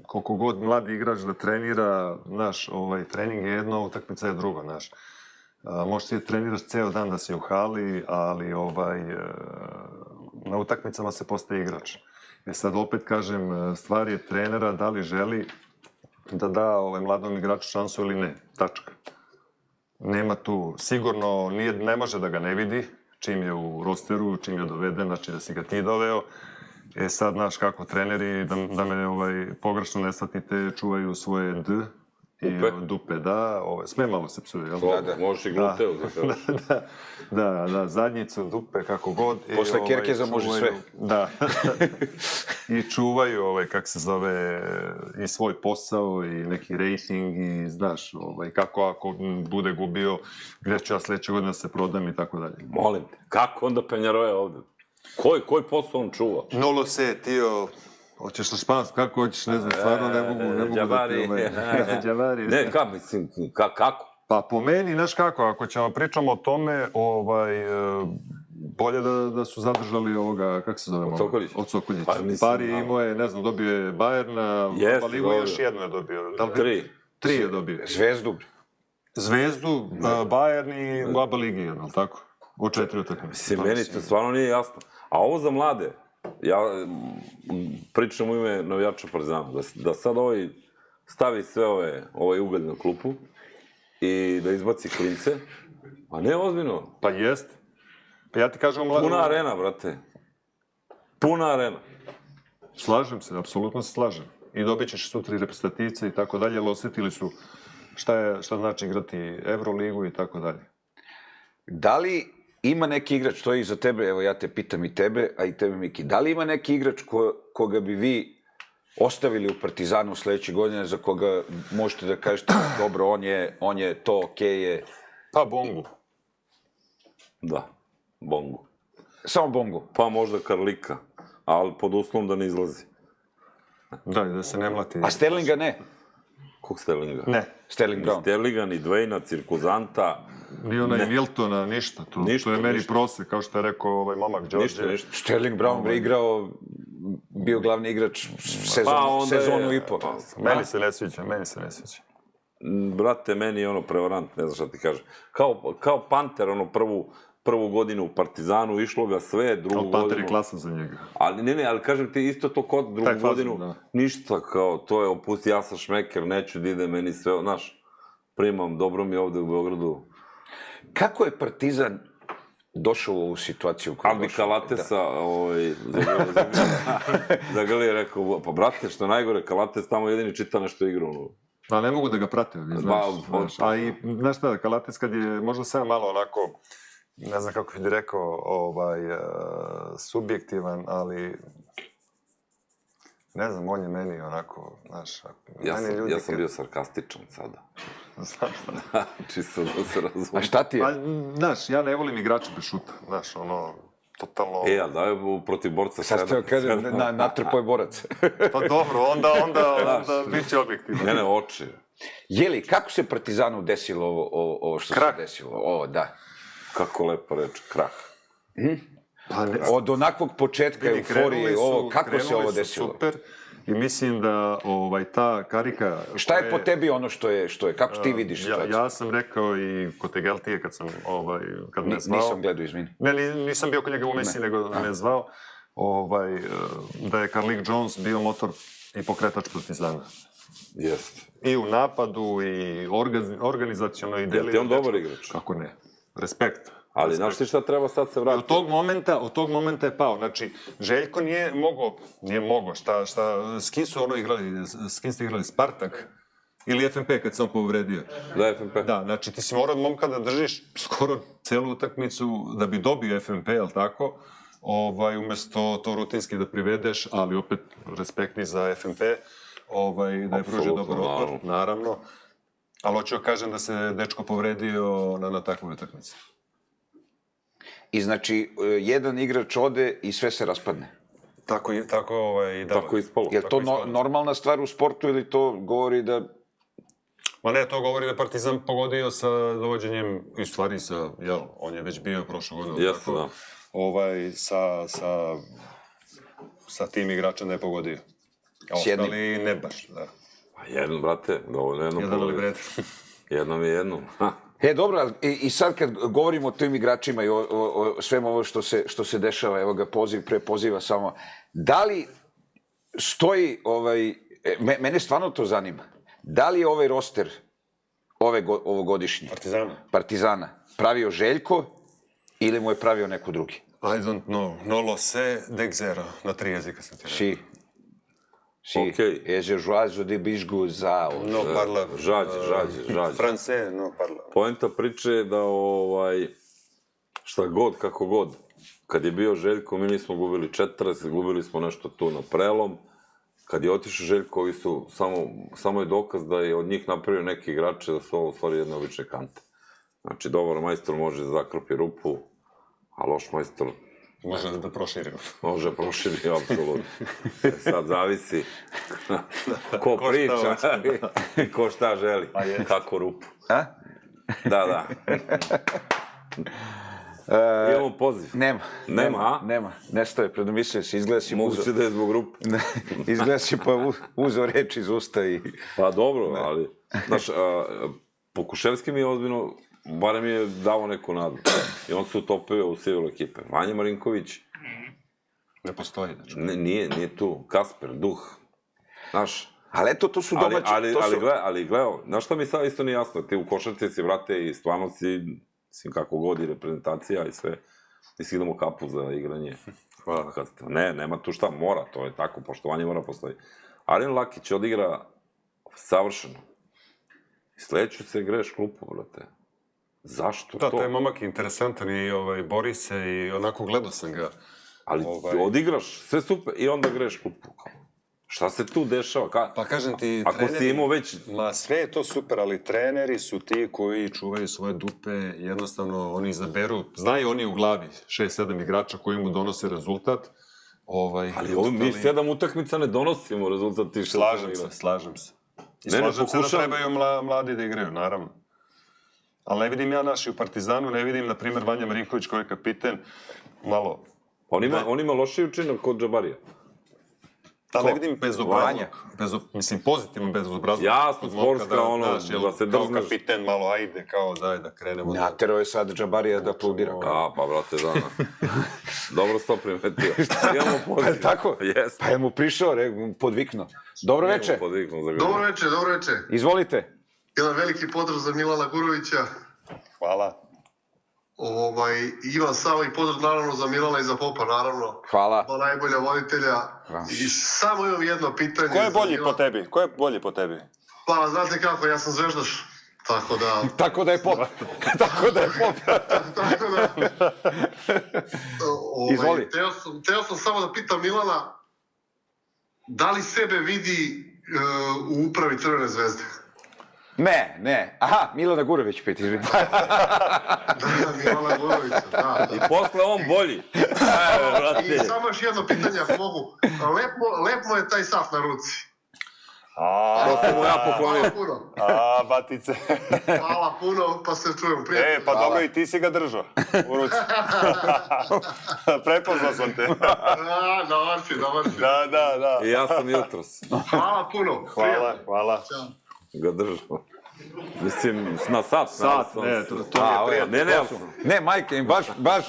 koliko god mladi igrač da trenira, znaš, trening je jedno, utakmica je drugo, znaš. Možeš ti treniraš ceo dan da si u hali, ali na utakmicama se postaje igrač. Sad opet kažem, stvar je trenera da li želi da da mladom igraču šansu ili ne, tačka. Nema tu, sigurno ne može da ga ne vidi, čim je u rosteru, čim je doveden, znači da si ga ti doveo. Sad, znaš kako treneri, da me pogrešno ne shvatite, čuvaju svoje dupe, da, sme malo se psuje, jel? Da, možeš i gluteo za to. Da, zadnjicu, dupe, kako god. Posle Kerkeza može sve. Da. I čuvaju, kako se zove, i svoj posao, i neki rating, i znaš, kako ako bude gubio, gde ću ja sledeće godine se prodam i tako dalje. Molim te, kako onda Penjaroje ovde? Koji posao on čuva? No lo sé, tío. Hoćeš na špansku, kako hoćeš, ne znam, stvarno ne mogu Džabari. Džabari. Ne, mislim, kako? Pa po meni, znaš kako, ako ćemo pričamo o tome, bolje da su zadržali ovoga, kako se zove? Od Sokoljića. Pa, mislim, Pari imao je, ne znam, dobio je Bayern, Jeste, Ligu dobio. još jednu je dobio. Da li 3. 3 je dobio. Zvezdu. Zvezdu, Bayern i u ABA ligi, je li tako? O 4 utakmice. Mislim, meni to stvarno nije jasno. A ovo za mlade, ja pričam u ime navijača Partizana, da sad ovaj stavi sve ovaj ugalj na klupu i da izbaci klince, a ne ozbiljno. Pa jest. Pa ja ti kažem... Puna arena, brate. Puna arena. Slažem se, apsolutno se slažem. I dobit ćeš sutra i reprezentativce i tako dalje, ali osjetili su šta znači igrati Euroligu i tako dalje. Da li ima neki igrač, to je i za tebe, evo ja te pitam i tebe, a i tebe Miki, da li ima neki igrač koga bi vi ostavili u Partizanu sledeće godine, za koga možete da kažete dobro, on je to, okej je? Pa Bongu. Da, Bongu. Samo Bongu. Pa možda Karlika, ali pod uslovom da ne izlazi. Da se ne mlati. A Sterlinga ne? Kog Sterlinga? Ne. Sterling Ni Brown. Sterlinga, ni Dwayna, Cirkuzanta. Ni onaj Miltona, ništa. To je meni prosek, kao što je rekao ovaj momak Đorđe. Ništa. Sterling Brown bi igrao, bio glavni igrač sezonu i po. Meni se ne sviđa. Brate, meni je prevarant, ne znam šta ti kažem. Kao Panter, prvu godinu u Partizanu, išlo ga sve, drugu godinu... Panter je klasan za njega. Ali kažem ti, isto to kod drugu godinu, ništa, kao, to je opusti, ja sam šmeker, neću da ide, meni sve, znaš, primam, dobro mi je ovde u Beogradu. Kako je Partizan došao u ovu situaciju? Albi Kalatesa, Zagrli je rekao, pa brate, što najgore, Kalates tamo jedini čita nešto igru, Pa ne mogu da ga prate, znaš. A i, znaš šta, Kalates kad je možda sve malo onako, ne znam kako bi rekao, subjektivan, ali ne znam, on je meni onako, znaš... Ja sam bio sarkastičan sada. Čisto da se razumije. A šta ti je? Pa, znaš, ja ne volim igrača bez šuta, znaš, totalno... A da je protiv borca 7. Sad ste kažem, natrpao je borac. Pa dobro, onda bit će objektivno. Ne, oči. Jeli, kako se Partizanu desilo ovo što se desilo? Ovo, da. Kako lepo reč, krah. Od onakvog početka euforije, kako se ovo desilo? Super. I mislim da ta karika... Šta je po tebi ono što je? Kako ti vidiš situaciju? Ja sam rekao i kod Tegeltije kad me zvao... Nisam gledao, izvini. Ne, nisam bio kod njega u emisiji, nego me zvao. Da je Carlik Jones bio motor i pokretač Partizana. Jeste. I u napadu, i organizaciono, i deli... Jel ti on dobar igrač? Kako ne? Respekt. Ali znaš ti šta treba sad se vratiti? Od tog momenta je pao. Znači, Željko nije mogao, s kim su igrali, s kim ste igrali, Spartak? Ili FNP kad se on povredio? Da, FNP. Da, znači ti si morao od momka da držiš skoro celu utakmicu da bi dobio FNP, jel tako? Umesto to rutinski da privedeš, ali opet respektni za FNP, da je pružio dobar otpor, naravno. Ali hoću da kažem da se dečko povredio na takvoj utakmici. I znači, jedan igrač ode i sve se raspadne. Tako ispalo. Je li to normalna stvar u sportu ili to govori da... Ma ne, to govori da Partizan pogodio sa dovođenjem, i stvari on je već bio prošle godine. Jeste, da. Sa tim igračem da je pogodio. Ostali ne baš, da. Pa jedno, brate, dovoljno jedno jedan ali vredan. Jednom je jednom. Dobro, i sad kad govorimo o tim igračima i o svemu ovo što se dešava, evo ga pre poziva samo, da li stoji, mene stvarno to zanima, da li je ovaj roster ovogodišnji Partizana pravio Željko ili mu je pravio neko drugi? I don't know. Nolo se degzera. Na 3 jezika sam ti rekao. Si, je joazo de bižgu zao. No parla. Žađe. France, no parla. Poenta priče je da šta god, kako god, kad je bio Željko, mi nismo gubili 40, gubili smo nešto tu na prelom. Kad je otišao Željko, ovi su, samo je dokaz da je od njih napravio neki igrače, da su ovo u stvari jedne obične kante. Znači, dobar majstor može da zakropi rupu, a loš majstor Može da proširimo. Može proširi, apsolutno. Sad zavisi ko priča, ko šta želi, kako rupu. A? Da. Imamo poziv. Nema. Nestao je predomislio si, izgleda si Moguće da je zbog rupe. izgleda si pa uzeo reč iz usta i... Pa dobro, ali, znaš, Pokuševski mi je ozbiljno, barem je dao neku nadu. I on se utopio u sivilu ekipe. Vanja Marinković, Ne postoji, znači. nije tu. Kasper, Duh. Znaš, Ali eto, to su domaći... ali gledao, znaš šta mi sad isto nije jasno? Ti u košarci si, brate, i stvarno si, mislim, kako god i reprezentacija i sve, ti si idemo kapu za igranje. Hvala. Ne, nema tu šta, mora, to je tako, poštovanje mora postoji. Arjen Lakić odigra savršeno. I sledeću se greš klupu, brate. Zašto Da, to? taj momak je interesantan i bori se i onako gledao sam ga. Ali odigraš, sve super, i onda greš klupu. Šta se tu dešava? Pa kažem ti, ako treneri... si imao već... Ma sve je to super, ali treneri su ti koji čuvaju svoje dupe, jednostavno oni izaberu, znaju oni u glavi 6-7 igrača koji mu donose rezultat. Ali mi 7 utakmica ne donosimo rezultat ti 6-7 Slažem se. I slažem se da trebaju mladi da igraju, naravno. Ali ne vidim ja naši u Partizanu, ne vidim, na primjer, Vanja Marinković koji je kapiten, malo... On ima lošiji učinak kod Džabarija. Da, ne vidim bezobraznog. Mislim, pozitivno bezobraznog. Jasno, sportska, da se drzneš. Kao kapiten, malo ajde, kao daj da krenemo. Naterao je sad Džabarija da aplaudira. Pa, brate, da. Dobro si to primetio. Imamo poziv. Tako? Jeste. Pa je mu prišao, podvikno. Dobro veče. Dobro veče. Izvolite. Jedan veliki pozdrav za Milana Gurovića. Hvala. Imam samo i pozdrav naravno za Milana i za Popa, naravno. Hvala. Dva najbolja voditelja. I samo imam jedno pitanje. Ko je bolji po tebi? Pa, znate kako, ja sam zvezdaš. Tako da... Tako da je Pop. Tako da... Izvoli. Teo sam samo da pitam Milana, da li sebe vidi u upravi Crvene zvezde? Ne. Aha, Milana Gurović piti. Milana Gurovića, da. I posle on bolji. I samo još jedno pitanje, ako mogu. Lep mu je taj sat na ruci. To sam mu ja poklonio. Hvala puno. Batice. Hvala puno, pa se čujemo. Prijatno. Pa dobro, i ti si ga držao u ruci. Prepoznao sam te. Dobar si. Da. I ja sam jutros. Hvala puno. Hvala. Ga držao. Mislim, na sat. Sat, ne, to nije prijatno. Ne, majke, baš,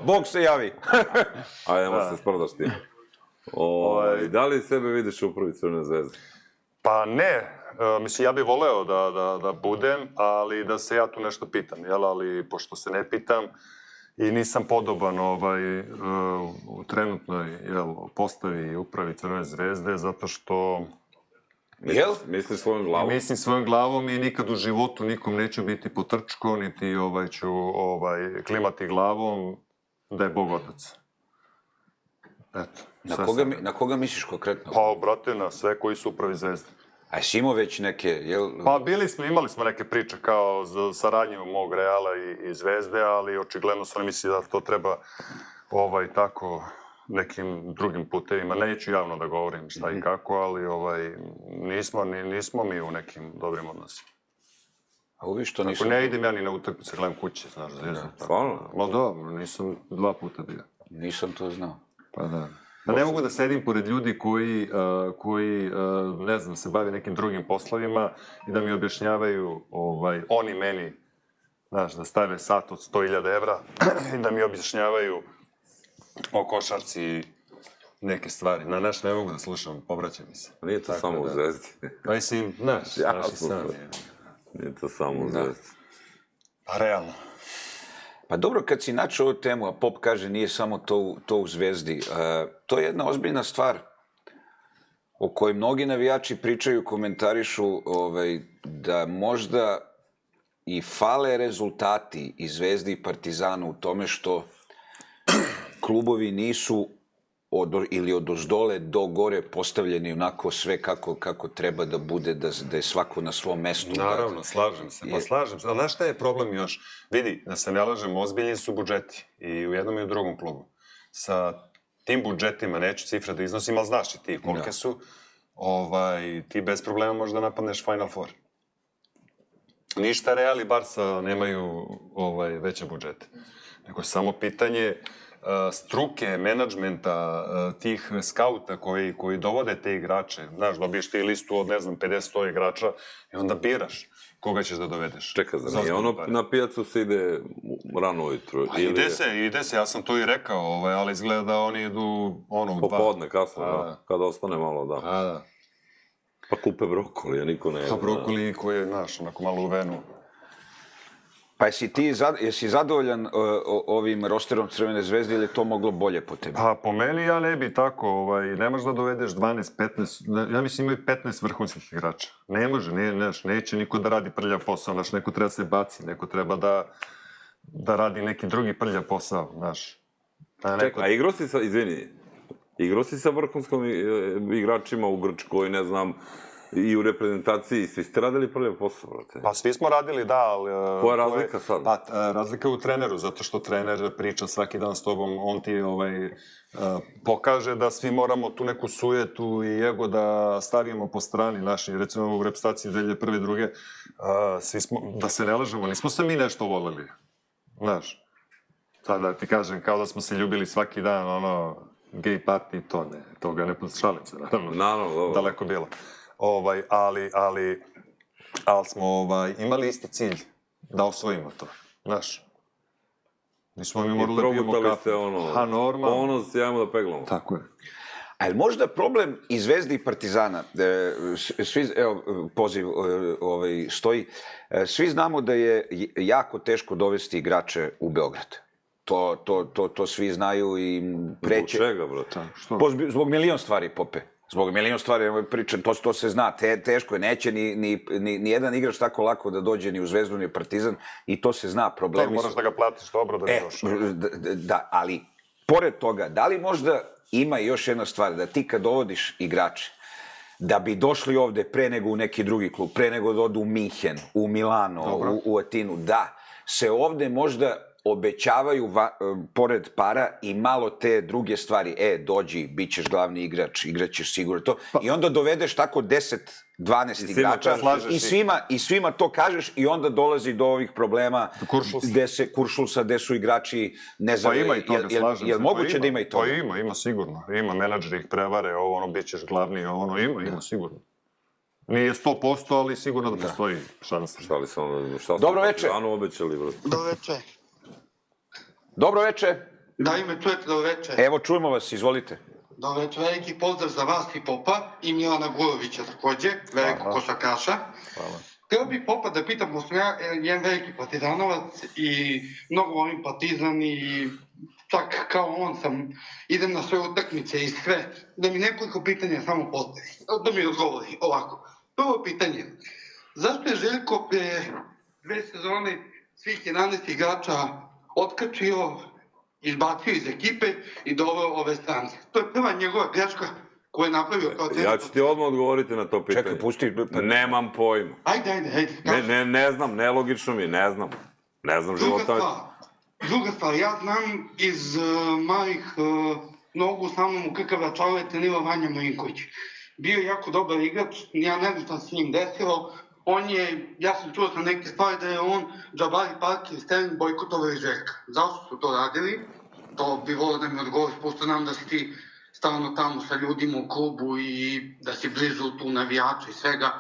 Bog se javi. Ajde, nema se sprdaš ti. Da li sebe vidiš u prvi Crvene zvezde? Pa ne, mislim, ja bih voleo da budem, ali da se ja tu nešto pitam, jel? Ali pošto se ne pitam i nisam podoban u trenutnoj postavi i upravi Crvene zvezde, zato što... Misliš svojom glavom? Mislim svojom glavom i nikad u životu nikom neću biti potrčko, niti ću klimati glavom da je Bog otac. Eto. Na koga misliš konkretno? Pa, brate, na sve koji su upravi zvezde. A jesi imao već neke, jel? Pa, imali smo neke priče kao za saradnju mog Reala i Zvezde, ali očigledno su oni misli da to treba tako nekim drugim putevima. Neću javno da govorim šta i kako, ali nismo mi u nekim dobrim odnosima. A uvi što nisam... Tako ne idem ja ni na utakmice, gledam kuće, znaš, Zvezdu. Stvarno? Ma dobro, nisam 2 puta bio. Nisam to znao. Pa da. Ne mogu da sedim pored ljudi koji, ne znam, se bave nekim drugim poslovima i da mi objašnjavaju, oni meni, znaš, da stave sat od 100.000 evra i da mi objašnjavaju o košarci neke stvari. Znaš, ne mogu da slušam, obraćam mi se. Nije to samo u Zvezdi. Pa mislim, znaš i sam. Nije to samo u Zvezdi. Pa realno. Pa dobro, kad si načeo ovu temu, a Pop kaže nije samo to u Zvezdi, to je jedna ozbiljna stvar o kojoj mnogi navijači pričaju, komentarišu da možda i fale rezultati i Zvezdi i Partizanu u tome što klubovi nisu ili odozdole do gore postavljeni onako sve kako treba da bude, da je svako na svom mestu. Naravno, slažem se. Pa slažem se. Ali znaš šta je problem još? Vidi, da se ne lažemo, ozbiljni su budžeti i u jednom i u drugom klubu. sa tim budžetima, neću cifre da iznosim, ali znaš i ti kolike su, ti bez problema možda napadneš Final Four. Ništa Real i Barca nemaju veće budžete. Nego je samo pitanje struke, menadžmenta, tih skauta koji dovode te igrače. Znaš, dobiješ ti listu od, 50-100 igrača i onda biraš koga ćeš da dovedeš. Čekaj, zar nije ono na pijacu se ide rano ujutru? Ide se, ja sam to i rekao, ali izgleda da oni idu u 2. Popodne, kasno, kada ostane malo, da. Da. Pa kupe brokoli, a niko ne jede. Pa brokoli koji je, znaš, onako malo u venu. Pa jesi zadovoljan ovim rosterom Crvene zvezde ili je to moglo bolje po tebi? Pa po meni ja ne bi tako, ne možeš da dovedeš 12, 15, ja mislim imaju 15 vrhunskih igrača. Ne može, neće niko da radi prljav posao, znaš, neko treba se baci, neko treba da radi neki drugi prljav posao, znaš. Čekaj, a igrao si sa vrhunskom igračima u Grčkoj, ne znam, i u reprezentaciji, svi ste radili prljav posao, brate? Pa svi smo radili, da, ali... Koja je razlika sad? Pa, razlika je u treneru, zato što trener priča svaki dan s tobom, on ti pokaže da svi moramo tu neku sujetu i ego da stavimo po strani naši, recimo u reprezentaciji 2001. druge, svi smo, da se ne lažemo, nismo se mi nešto voleli, znaš. Sad da ti kažem, kao da smo se ljubili svaki dan, gej party, to ne, toga ne šalim se, naravno. Naravno, dobro. Daleko bilo. Ali smo imali isti cilj, da osvojimo to, znaš. Nismo mi morali da pijemo kafe. Ha, normalno. Ponos, jajmo da peglamo. Tako je. A je možda problem i Zvezde i Partizana, svi, evo, poziv stoji, svi znamo da je jako teško dovesti igrače u Beograd. To svi znaju i preće... Zbog čega, brate? Zbog milion stvari, Pope. Zbog milion stvari, pričam, to se zna, teško je, neće ni jedan igrač tako lako da dođe ni u Zvezdu, ni u Partizan, i to se zna, problemi su... Moraš da ga platiš dobro da bi došao. Da, ali, pored toga, da li možda ima još jedna stvar, da ti kad dovodiš igrače, da bi došli ovde pre nego u neki drugi klub, pre nego da odu u Minhen, u Milano, u Atinu, da se ovde možda obećavaju, pored para, i malo te druge stvari. Dođi, bit ćeš glavni igrač, igraćeš sigurno to. I onda dovedeš tako 10-12 igrača i svima to kažeš i onda dolazi do ovih problema Kuršulsa, gde su igrači, ne znam, je li moguće da ima i toga? Pa ima sigurno. Ima, menadžeri ih prevare, bit ćeš glavni, ima sigurno. Nije 100%, ali sigurno da postoji šansa. Dobro večer. Dobro večer. Dobro večer. Da, ime čujete, dobro večer. Evo, čujemo vas, izvolite. Dobro večer, veliki pozdrav za vas i Popa i Milana Gurovića takođe, velikog košarkaša. Hvala. Htio bih Popa da pitam, pošto sam ja jedan veliki partizanovac i mnogo volim Partizan i čak kao on idem na sve utakmice i sve, da mi nekoliko pitanja samo postavi, da mi odgovori ovako. Prvo pitanje, zašto je Željko pre 2 sezone svih 11 igrača otkačio, izbacio iz ekipe i doveo ove strance? To je prva njegova greška koju je napravio kao trener. Ja ću ti odmah odgovoriti na to pitanje. Čekaj, pusti. Nemam pojma. Ajde. Ne znam, nelogično mi, ne znam. Ne znam života. Druga stvar, ja znam iz malih nogu sa mnom u Krka Vračala je trenirao Vanja Marinković. Bio je jako dobar igrač, ja ne znam šta se njim desilo. Ja sam čuo sam neke stvari da je on Džabari Parker i Sterling bojkotovali Željka. Zašto su to radili? To bi volio da mi odgovoriš, pošto nam da si ti stalno tamo sa ljudima u klubu i da si blizu tu navijača i svega.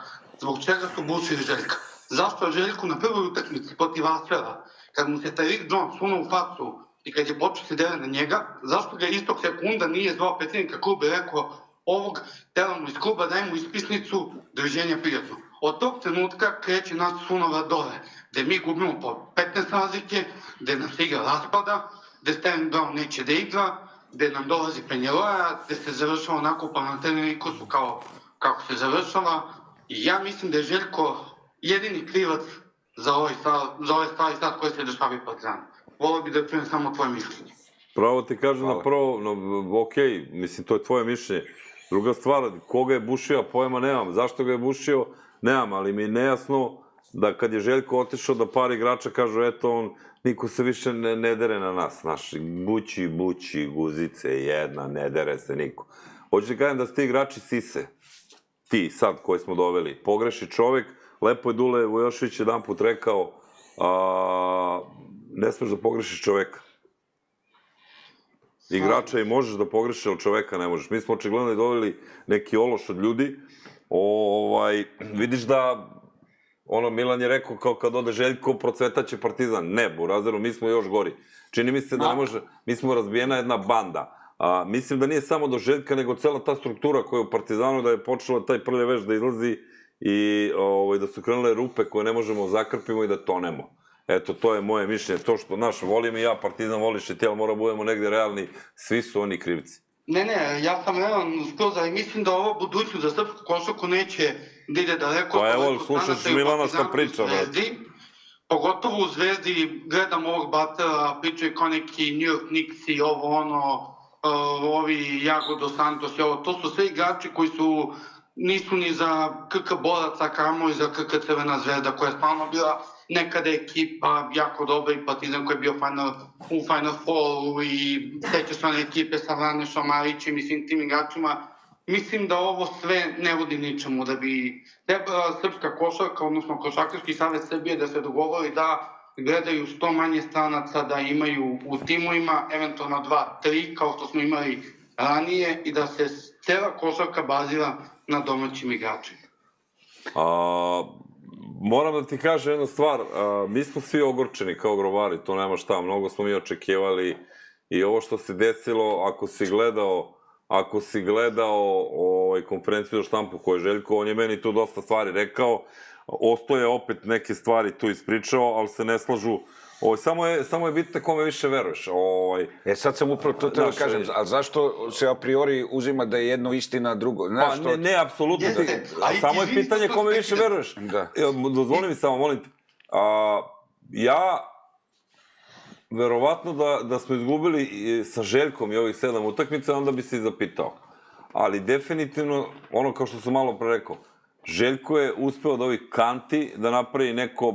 Zbog čega su bušili Željka? Zašto je Željku na prvoj utakmici protiv Asvela, kad mu se Tariq Jones sunuo u facu i kad je počeo se dele na njega, zašto ga istog sekunda nije zvao predsjednika kluba i rekao ovog telamo iz kluba, daj mu ispisnicu, doviđenja prijatno. Od tog trenutka kreće nas sunova dole, gde mi gubimo po 15 razlike, gde nam se igra raspada, gde Sterling Brown neće da igra, gde nam dolazi Penjeroja, gde se završava onako pa na Nikosu kao kako se završava. I ja mislim da je Željko jedini krivac za ove stvari sad koje se dešavaju Partizanu. Volio bi da čujem samo tvoje mišljenje. Pravo ti kažem na prvo, okej, mislim, to je tvoje mišljenje. Druga stvar, koga je bušio, pojma nemam. Zašto ga je bušio, nemam, ali mi je nejasno da kad je Željko otišao da par igrača kažu, eto, niko se više ne dere na nas, naši bući, guzice, jedna, ne dere se niko. Hoću da kažem da su ti igrači sise, ti sad koji smo doveli, pogreši čovek, lepo je Dule Vojošević jedan put rekao, ne smeš da pogrešiš čoveka. Igrača i možeš da pogrešiš, ali čoveka ne možeš. Mi smo očigledno doveli neki ološ od ljudi. Vidiš da, Milan je rekao kao kad ode Željko, procvetaće Partizan. Ne, Burazeru, mi smo još gori. Čini mi se da ne može, mi smo razbijena jedna banda. Mislim da nije samo do Željka, nego cela ta struktura koja je u Partizanu, da je počela taj prlje veš da izlazi i da su krenule rupe koje ne možemo zakrpimo i da tonemo. Eto, to je moje mišljenje. To što, volim i ja, Partizan voliš i tijelo, mora budemo negde realni, svi su oni krivci. Ne, ja sam realan skroz, ali mislim da ovo budućnost za srpsku košarku neće da ide daleko. Pa evo, slušaš Milana šta priča, brate. Pogotovo u Zvezdi, gledam ovog Batera, pričaju kao neki New York Knicks i ovi Jago dos Santos i ovo. To su sve igrači koji nisu ni za KK Boraca, kamo i za KK Crvena Zvezda, koja je stvarno bila nekada ekipa jako dobra i Partizan koji je bio u Final Fouru i seća se one ekipe sa Vranešom, Marićem i svim tim igračima. Mislim da ovo sve ne vodi ničemu, da bi trebala srpska košarka, odnosno Košarkaški savez Srbije da se dogovori da gledaju što manje stranaca, da imaju u timovima, eventualno 2-3, kao što smo imali ranije, i da se cela košarka bazira na domaćim igračima. Moram da ti kažem jednu stvar, mi smo svi ogorčeni kao grovari, to nema šta, mnogo smo mi očekivali i ovo što se desilo, ako si gledao konferenciju za štampu koju je Željko, on je meni tu dosta stvari rekao, ostoje opet neke stvari tu ispričao, ali se ne slažu. Samo je bitno kome više veruješ. Sad sam upravo to treba kažem, a zašto se a priori uzima da je jedno istina, a drugo? Pa ne, apsolutno. Samo je pitanje kome više veruješ. Dozvoli mi samo, molim te. Ja, verovatno da smo izgubili sa Željkom i ovih 7 utakmica, onda bi se i zapitao. Ali definitivno, ono kao što sam malo pre rekao, Željko je uspeo od ovih kanti da napravi neko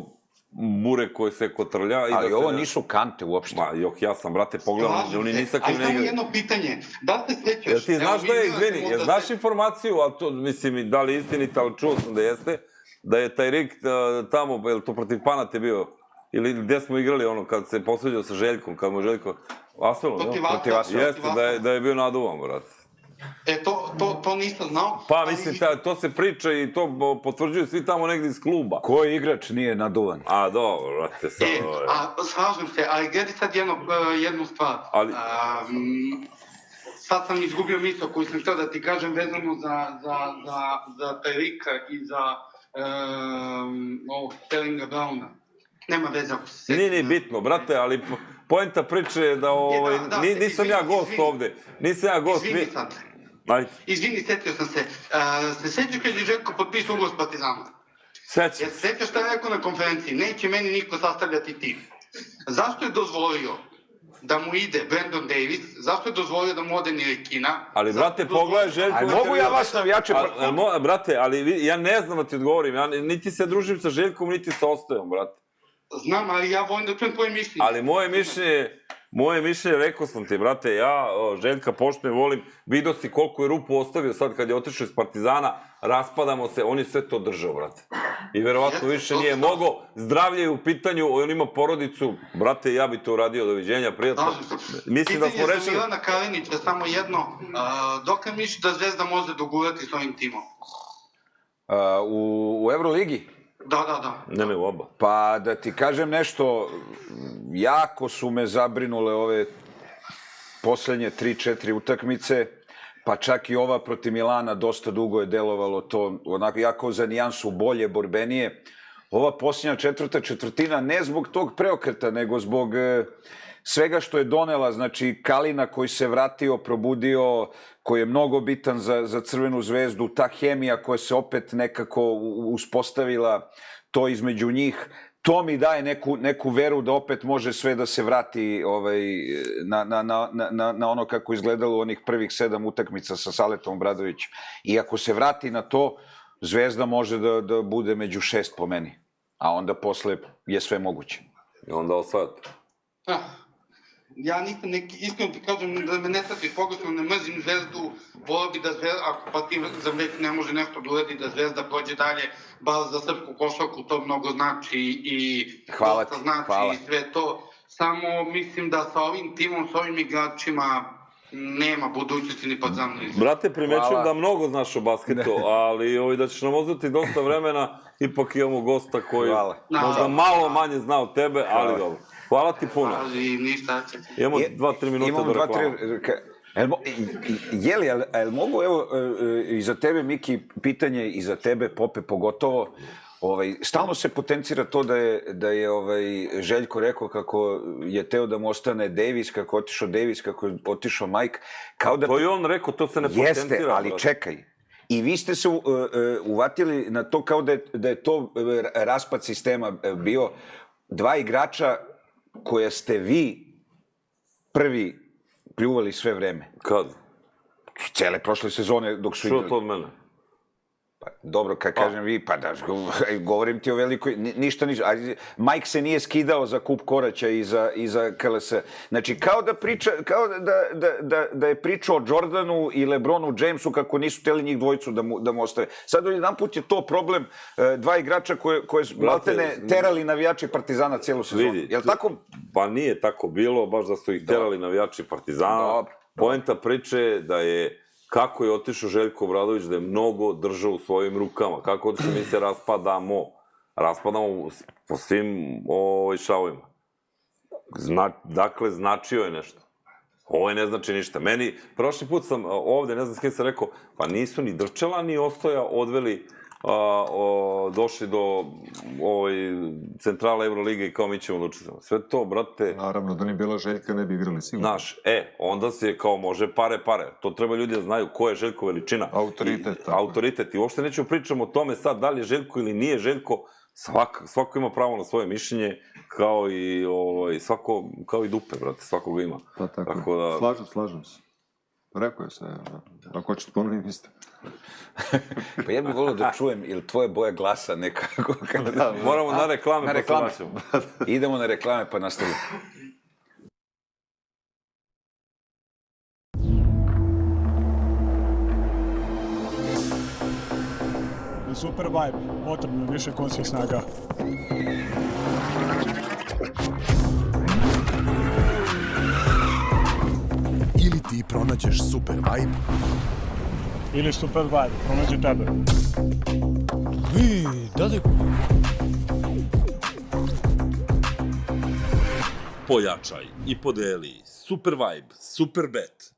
bure koje se kotrlja. Ali ovo nisu kante uopšte. Ja sam, brate, pogledao, oni nisak im ne igraju. Ali samo jedno pitanje, da li se sećaš? Jel ti znaš da je, izvini, jel znaš informaciju, a to, mislim, da li istinita, ali čuo sam da jeste, da je taj Rik tamo, jel to protiv Panate bio, ili gde smo igrali ono, kad se posveđao sa Željkom, kad mu Željko... Asvelom, jel? Protiv Asvelom. Jeste, da je bio naduvan, brate. To nisam znao. Pa, mislim, to se priča i to potvrđuju svi tamo negdje iz kluba. Koji igrač nije naduvan? Dobro, brate, sad... Slažem se, ali gledaj sad jednu stvar. Sad sam izgubio misao koju sam htio da ti kažem vezano za Tarika i za Sterlinga Browna. Nema veze ako se sjetim. Nije bitno, brate, ali poenta priče je da nisam ja gost ovde. Nisam ja gost. Izvini sad. Izvini, setio sam se. Se sjećaš kad je Željko potpisao ugovor s Partizanom? Sećam. Jel se sjećaš šta je rekao na konferenciji? Neće meni niko sastavljati tim. Zašto je dozvolio da mu ide Brandon Davis? Zašto je dozvolio da mu ode Nirikina? Ali, brate, pogledaj Željko... Mogu ja vas navijače... Brate, ali ja ne znam da ti odgovorim. Ja niti se družim sa Željkom, niti sa Ostojom, brate. Znam, ali ja volim da čujem tvoje mišljenje. Ali moje mišljenje, rekao sam ti, brate, ja Željka poštujem, volim, vidio si koliko je rupu ostavio sad kad je otišao iz Partizana, raspadamo se, on je sve to držao, brate. I verovatno više nije mogao, zdravlje je u pitanju, on ima porodicu, brate, ja bi to uradio, doviđenja, prijatno. Mislim da smo rešili... Pitanje za Milana Kalinića, samo jedno, dok li misliš da Zvezda može dogurati s ovim timom? U Euroligi? Da. Ne, u oba. Pa da ti kažem nešto, jako su me zabrinule ove poslednje 3-4 utakmice, pa čak i ova protiv Milana dosta dugo je delovalo to, onako jako za nijansu bolje, borbenije. Ova posljednja četvrtina, ne zbog tog preokreta, nego zbog svega što je donela, znači Kalina koji se vratio, probudio, koji je mnogo bitan za Crvenu zvezdu, ta hemija koja se opet nekako uspostavila, to između njih, to mi daje neku veru da opet može sve da se vrati na ono kako izgledalo u onih prvih 7 utakmica sa Saletom Obradovićem. I ako se vrati na to, Zvezda može da bude među 6 po meni. a onda posle je sve moguće. I onda osvajate. Ja nisam neki, iskreno ti kažem, da me ne shvatiš pogrešno, ne mrzim Zvezdu, volio bi da Zvezda, ako pa ti za vek ne može nešto da uredi, da Zvezda prođe dalje, bar za srpsku košarku, to mnogo znači i hvala dosta ti, znači hvala. I sve to. Samo mislim da sa ovim timom, sa ovim igračima, nema budućnosti ni pod zamlju. Brate, primećujem da mnogo znaš o basketu, ali da ćeš nam uzeti dosta vremena, ipak imamo gosta koji možda malo manje zna od tebe, ali dobro. Hvala ti puno. Ali ništa. Imamo 2-3 minuta do reklama. Jel mogu, evo, i za tebe, Miki, pitanje, i za tebe, Pope, pogotovo, stalno se potencira to da je Željko rekao kako je teo da mu ostane Davis, kako je otišao Davis, kako je otišao Mike. To je on rekao, to se ne potencira. Jeste, ali čekaj. I vi ste se uvatili na to kao da je to raspad sistema bio. Dva igrača koje ste vi prvi pljuvali sve vreme. Kad? Cele prošle sezone dok su igrali. Što to od mene? Dobro, kad kažem vi, pa da, govorim ti o velikoj, ništa. Mike se nije skidao za kup Koraća i za KLS. Znači, kao da je pričao o Jordanu i LeBronu Jamesu kako nisu hteli njih dvojicu da mu ostave. Sad, jedan put je to problem dva igrača koje maltene terali navijači Partizana cijelu sezonu. Jel' tako? Pa nije tako bilo, baš da su ih terali navijači Partizana. Poenta priče je da je kako je otišao Željko Obradović, da je mnogo držao u svojim rukama. Kako otišao, mi se raspadamo. Raspadamo po svim šavovima. Dakle, značio je nešto. Ovo ne znači ništa. Meni, prošli put sam ovde, ne znam s kim sam rekao, pa nisu ni Drčela, ni Ostoja odveli, došli do centrala Euroliga i kao mi ćemo odlučiti. Sve to, brate... Naravno, da nije bila Željka, ne bi igrali sigurno. Znaš, onda se kao može pare. To treba ljudi da znaju ko je Željko veličina. Autoritet. Autoritet. I uopšte nećemo pričamo o tome sad da li je Željko ili nije Željko. Svako ima pravo na svoje mišljenje, kao i dupe, brate. Svako ga ima. Pa tako. Slažem se. Rekao je se, ako hoćete ponovim isto. Pa ja bih volio da čujem, ili tvoje boja glasa nekako. Moramo na reklame, pa se vraćamo. Idemo na reklame, pa nastavimo. Super vibe, potrebno više konskih snaga. Ili ti pronađeš super vibe, ili super vibe pronađe tebe. Pojačaj i podeli Super Vibe, Super Bet.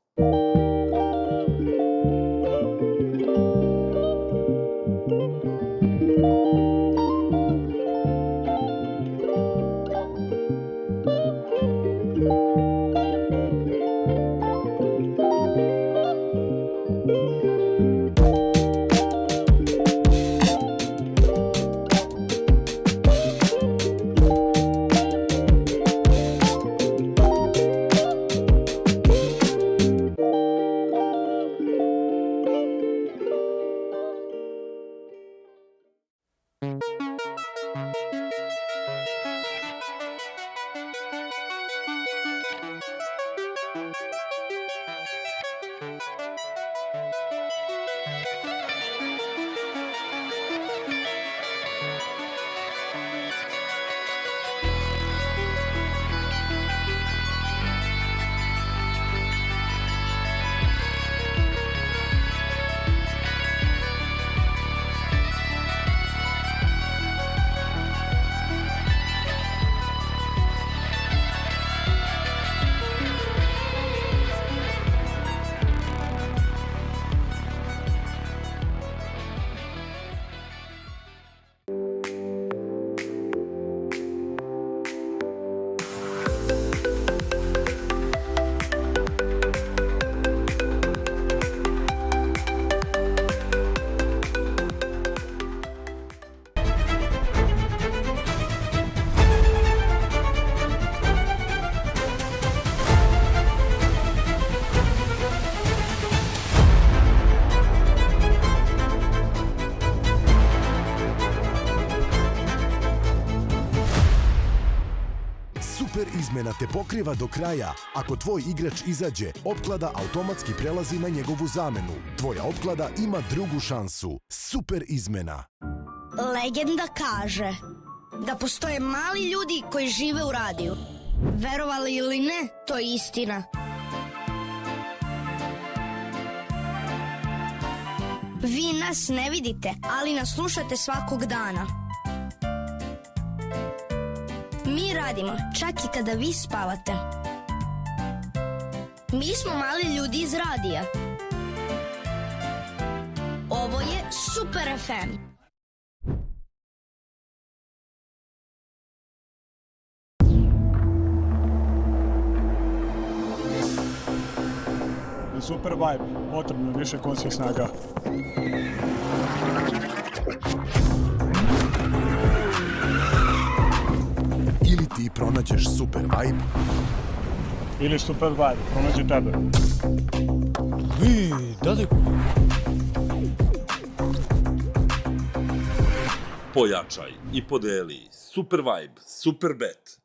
izmena te pokriva do kraja. Ako tvoj igrač izađe, opklada automatski prelazi na njegovu zamenu. Tvoja opklada ima drugu šansu. Super izmena. Legenda kaže da postoje mali ljudi koji žive u radiju. Verovali ili ne, to je istina. Vi nas ne vidite, ali nas slušate svakog dana. Mi radimo čak i kada vi spavate. Mi smo mali ljudi iz radija. Ovo je Super FM. Super vibe, potrebno je više konjskih snaga. Ili ti pronađeš super vibe, Ili super vibe, pronađe tebe. Pojačaj i podeli Super Vibe, Super Bet.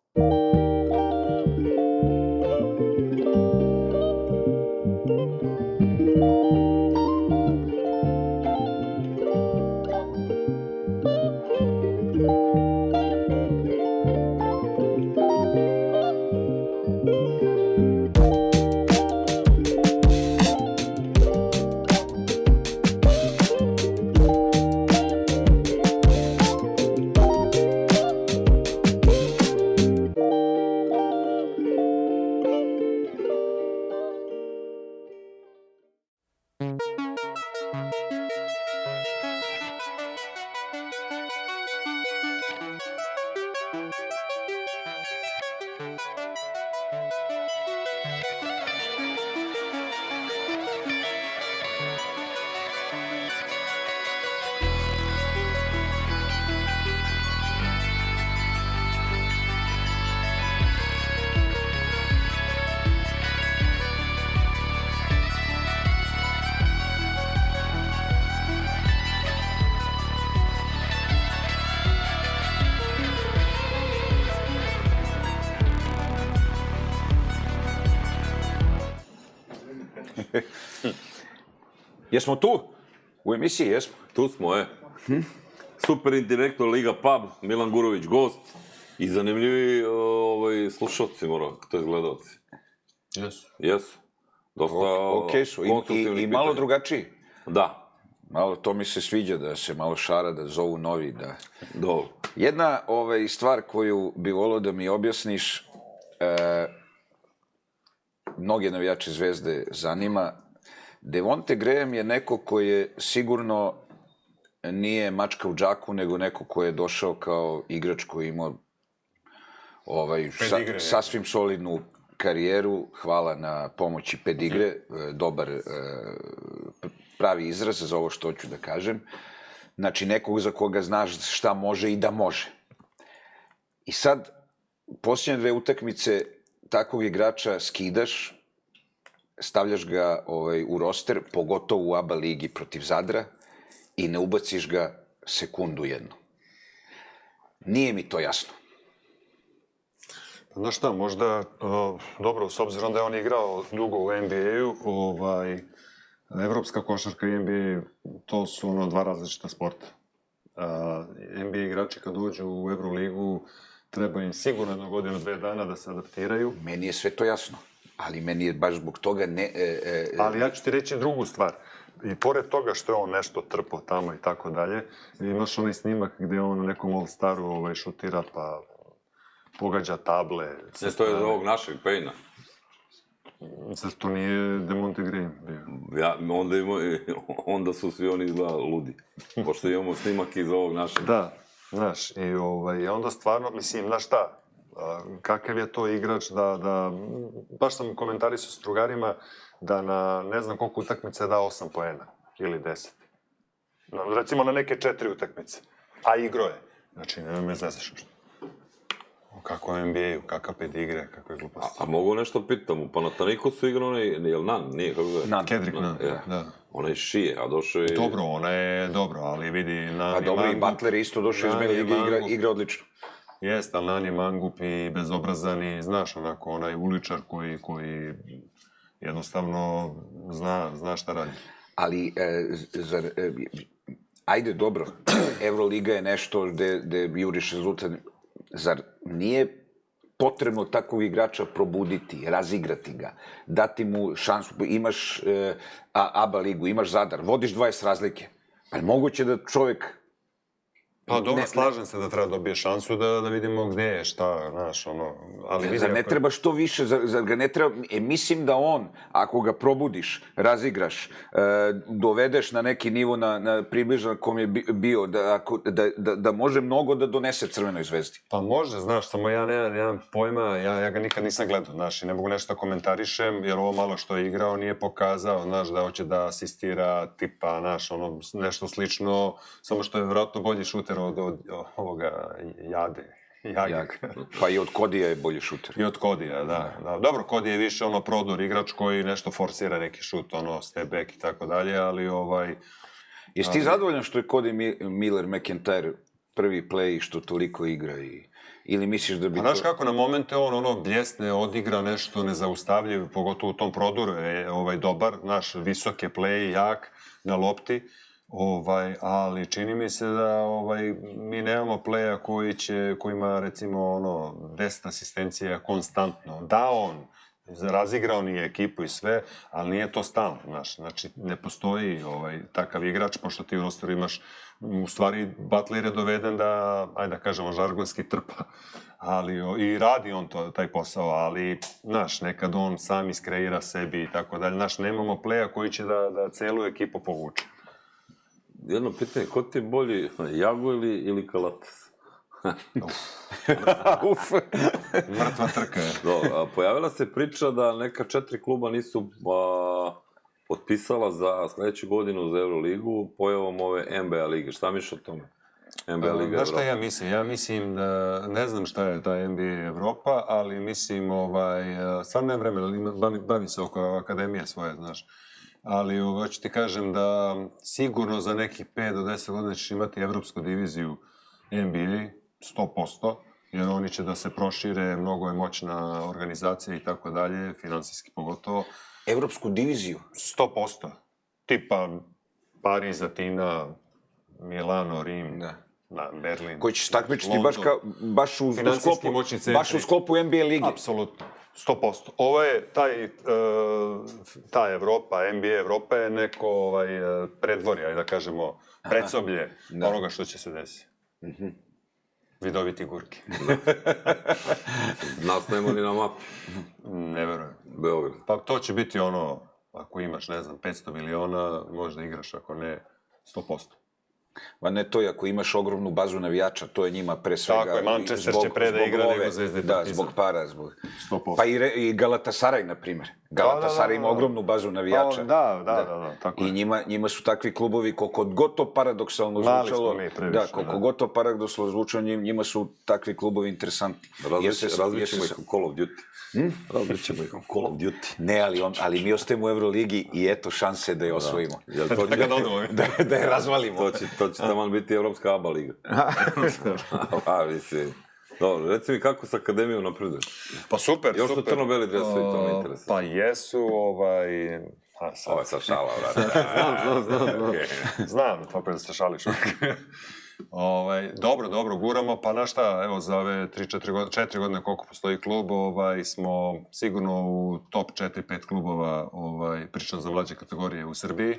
Jesmo tu? U emisiji jesmo. Tu smo, Super indirektno Liga Pub, Milan Gurović gost i zanimljivi slušalci, to je gledalci. Jesu. Jesu. Dosta Okej su, i malo drugačiji. Da. Malo, to mi se sviđa, da se malo šara, da zovu novi, da... Dobro. Jedna stvar koju bi volio da mi objasniš, mnoge navijače Zvezde zanima, Devonte Graham je neko koji je sigurno nije mačka u džaku, nego neko koji je došao kao igrač koji imao sasvim solidnu karijeru, hvala na pomoći pedigre, dobar pravi izraz za ovo što hoću da kažem. Znači, nekog za koga znaš šta može i da može. I sad, posljednje 2 utakmice takvog igrača skidaš, stavljaš ga u roster, pogotovo u ABA ligi protiv Zadra, i ne ubaciš ga sekundu jednu. Nije mi to jasno. Znaš šta, možda, dobro, s obzirom da je on igrao dugo u NBA-u, evropska košarka i NBA, to su 2 različita sporta. NBA igrači kad dođu u Euroligu, treba im sigurno 1 godinu, 2 dana da se adaptiraju. Meni je sve to jasno, ali meni je baš zbog toga ne... Ali ja ću ti reći drugu stvar. I pored toga što je on nešto trpao tamo i tako dalje, imaš onaj snimak gde on na nekom All-Staru šutira pa pogađa table. To je od ovog našeg Payna. Zar to nije Devonte Graham bio? Onda su svi oni izgledali ludi. Pošto imamo snimak iz ovog našeg. Da, znaš, i onda stvarno, mislim, znaš šta, kakav je to igrač da baš sam komentarisao s drugarima, da na ne znam koliko utakmice da 8 poena, ili 10. Recimo na neke 4 utakmice, a igro je. Znači, nema me znaš što. Kako je NBA-u, kakav pedigre, kakve gluposti. A mogu nešto pitam, u Panathinaikosu igra onaj, jel Nan, nije, kako zove? Nan. Kendrick Nan, da. Ona je šije, a došao je... Dobro, ona je dobro, ali vidi... Pa dobro, i Butler isto došao iz mene, igra odlično. Jest, ali nan je mangup i bezobrazan i, znaš, onako, onaj uličar koji jednostavno zna šta radi. Ali, ajde, dobro, Euroliga je nešto gde juriš rezultat. Zar nije potrebno takvog igrača probuditi, razigrati ga, dati mu šansu, imaš ABA ligu, imaš Zadar, vodiš 20 razlike. Pa je moguće da čovjek... Pa dobro, slažem se da treba dobije šansu da vidimo gde je, šta, znaš, ono... Zar ne treba što više, zar ga ne treba... Mislim da on, ako ga probudiš, razigraš, dovedeš na neki nivo na približan kom je bio, da može mnogo da donese Crvenoj zvezdi. Pa može, znaš, samo ja nemam pojma, ja ga nikad nisam gledao, znaš, i ne mogu nešto komentarišem, jer ovo malo što je igrao nije pokazao, znaš, da hoće da asistira tipa, znaš, ono, nešto slično, samo što je vjerojatno bolji šuter od ovoga Jade. Pa i od Kodija je bolji šuter. I od Kodija, da. Dobro, Kodija je više ono prodor igrač koji nešto forsira neki šut, ono, step back i tako dalje, ali Jesi ti zadovoljan što je Cody Miller-McIntyre prvi play i što toliko igra ili misliš da bi to... Znaš kako, na momente on ono bljesne, odigra nešto nezaustavljivo, pogotovo u tom prodoru je dobar, znaš, visok je play, jak na lopti, ali čini mi se da mi nemamo playa koji ima recimo 10 asistencija konstantno. Da, on razigrao nije ekipu i sve, ali nije to stalno, znaš. Znači, ne postoji takav igrač, pošto ti u rosteru imaš, u stvari, Butler je doveden da, ajde da kažemo, žargonski trpa. I radi on taj posao, ali, znaš, nekad on sam iskreira sebi i tako dalje. Znaš, nemamo playa koji će da celu ekipu povuče. Jedno pitanje, ko ti je bolji, Jago ili Kalatas? Mrtva trka je. Pojavila se priča da neka 4 kluba nisu potpisala za sledeću godinu za Euroligu pojavom ove NBA lige. Šta misliš o tome? NBA liga Evropa. Znaš šta ja mislim? Ja mislim da, ne znam šta je ta NBA Evropa, ali mislim, stvarno ne vremena, bavim se oko akademije svoje, znaš. Ali hoću ti kažem da sigurno za nekih 5 do 10 godina ćeš imati evropsku diviziju NBA, 100%, jer oni će da se prošire, mnogo je moćna organizacija i tako dalje, finansijski pogotovo. Evropsku diviziju? 100%. Tipa Pariz, Atina, Milano, Rim, Berlin. Koji će se takmičiti baš u sklopu NBA lige. Apsolutno. 100%. Ovo je ta Evropa, NBA Evropa je neko predvorje, da kažemo, predsoblje onoga što će se desiti. Vidoviti gurki. Nas nema ni na mapi. Ne verujem. Beograd. Pa to će biti ono, ako imaš, ne znam, 500 miliona, možda igraš, ako ne, 100%. Ma ne to, ako imaš ogromnu bazu navijača, to je njima pre svega... Tako je, Manchester će pre da igra nego Zvezda i Partizan. Da, zbog para, 100%. Pa i Galatasaray, na primjer. Galatasaray ima ogromnu bazu navijača. Da, tako je. I njima su takvi klubovi, koliko god to paradoksalno zvučalo... koliko god to paradoksalno zvučalo, njima su takvi klubovi interesantni. Različimo ih u Call of Duty. Različimo ih u Call of Duty. Ne, ali mi ostajemo u Euroligi i eto šanse da je osvojimo. Da je razvalimo. To će tamo biti Evropska ABA liga. Dobro, reci mi kako s akademijom napreduješ? Pa super, Još su crno-beli dresovi, to me interesuje. Pa jesu, Ovo je sad šala, vrati. Znam, opet da se šališ. Dobro, guramo, pa znaš šta, evo za ove 4 godine koliko postoji klub, smo sigurno u top 4-5 klubova, pričam za mlađe kategorije u Srbiji.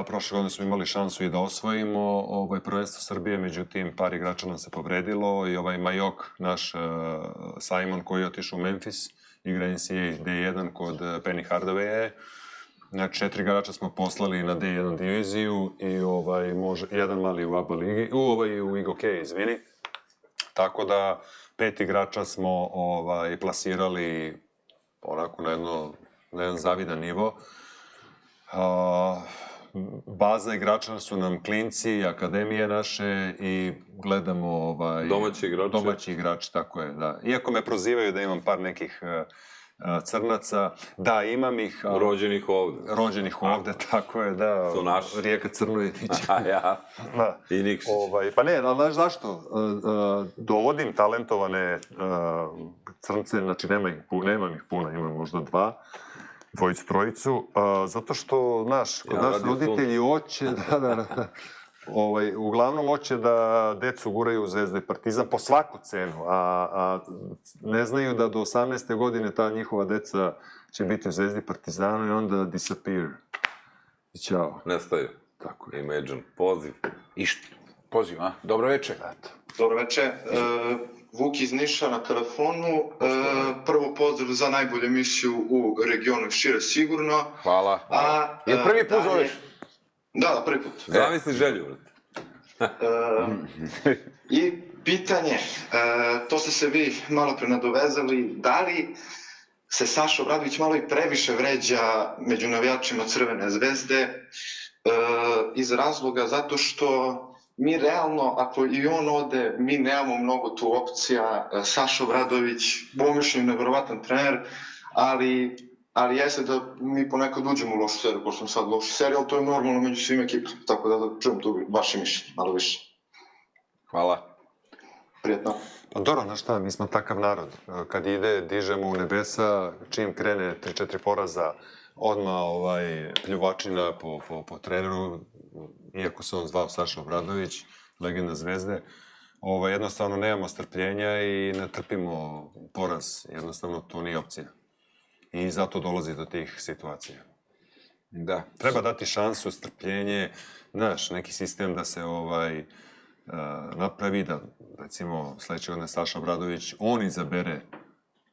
Prošle godine smo imali šansu i da osvojimo prvenstvo Srbije, međutim par igrača nam se povredilo i Majok, naš Simon koji je otišao u Memphis, igra NCAA D1 kod Penny Hardaway. Znači 4 igrača smo poslali na D1 diviziju i jedan mali u ABA ligi, u IGOK, izvini. Tako da 5 igrača smo plasirali onako na jedan zavidan nivo. Baza igrača su nam klinci, akademije naše i gledamo domaći igrači. Domaći igrači, tako je, da. Iako me prozivaju da imam par nekih Crnaca. Da, imam ih... Rođenih ovde. Rođenih ovde, tako je, da. Su naši. Rijeka Crnojević. A ja. Da. I Nikšić. Pa ne, ali znaš zašto? Dovodim talentovane crnce, znači nemam ih puno, imam možda dvojicu, trojicu, zato što, znaš, kod nas roditelji hoće, uglavnom hoće da decu guraju u Zvezda i Partizan po svaku cenu, a ne znaju da do 18. godine ta njihova deca će biti u Zvezdi i Partizanu i onda disappear. I ćao. Nestaju. Tako je. Imagine. Poziv. Poziv, a? Dobro večer. Dobro večer. Vuk iz Niša na telefonu. Prvo pozdrav za najbolju emisiju u regionu šire sigurno. Hvala. Je prvi put zoveš? Da, prvi put. Zamisli želju. I pitanje, to ste se vi malo pre nadovezali, da li se Saša Obradović malo i previše vređa među navijačima Crvene zvezde iz razloga zato što mi realno, ako i on ode, mi nemamo mnogo tu opcija. Saša Obradović, po mišljenju, nevjerovatan trener, ali jeste da mi ponekad uđemo u lošu seriju, pošto sam sad lošu seriju, ali to je normalno među svim ekipama, tako da čujem tu vaše mišljenje, malo više. Hvala. Prijetno. Pa dobro, znaš šta, mi smo takav narod. Kad ide, dižemo u nebesa, čim krene 3-4 poraza, odmah pljuvačina po treneru, iako se on zvao Saša Obradović, legenda Zvezde, jednostavno nemamo strpljenja i ne trpimo poraz, jednostavno to nije opcija. I zato dolazi do tih situacija. Da. Treba dati šansu, strpljenje, znaš, neki sistem da se napravi, da recimo sledeće godine Saša Obradović, on izabere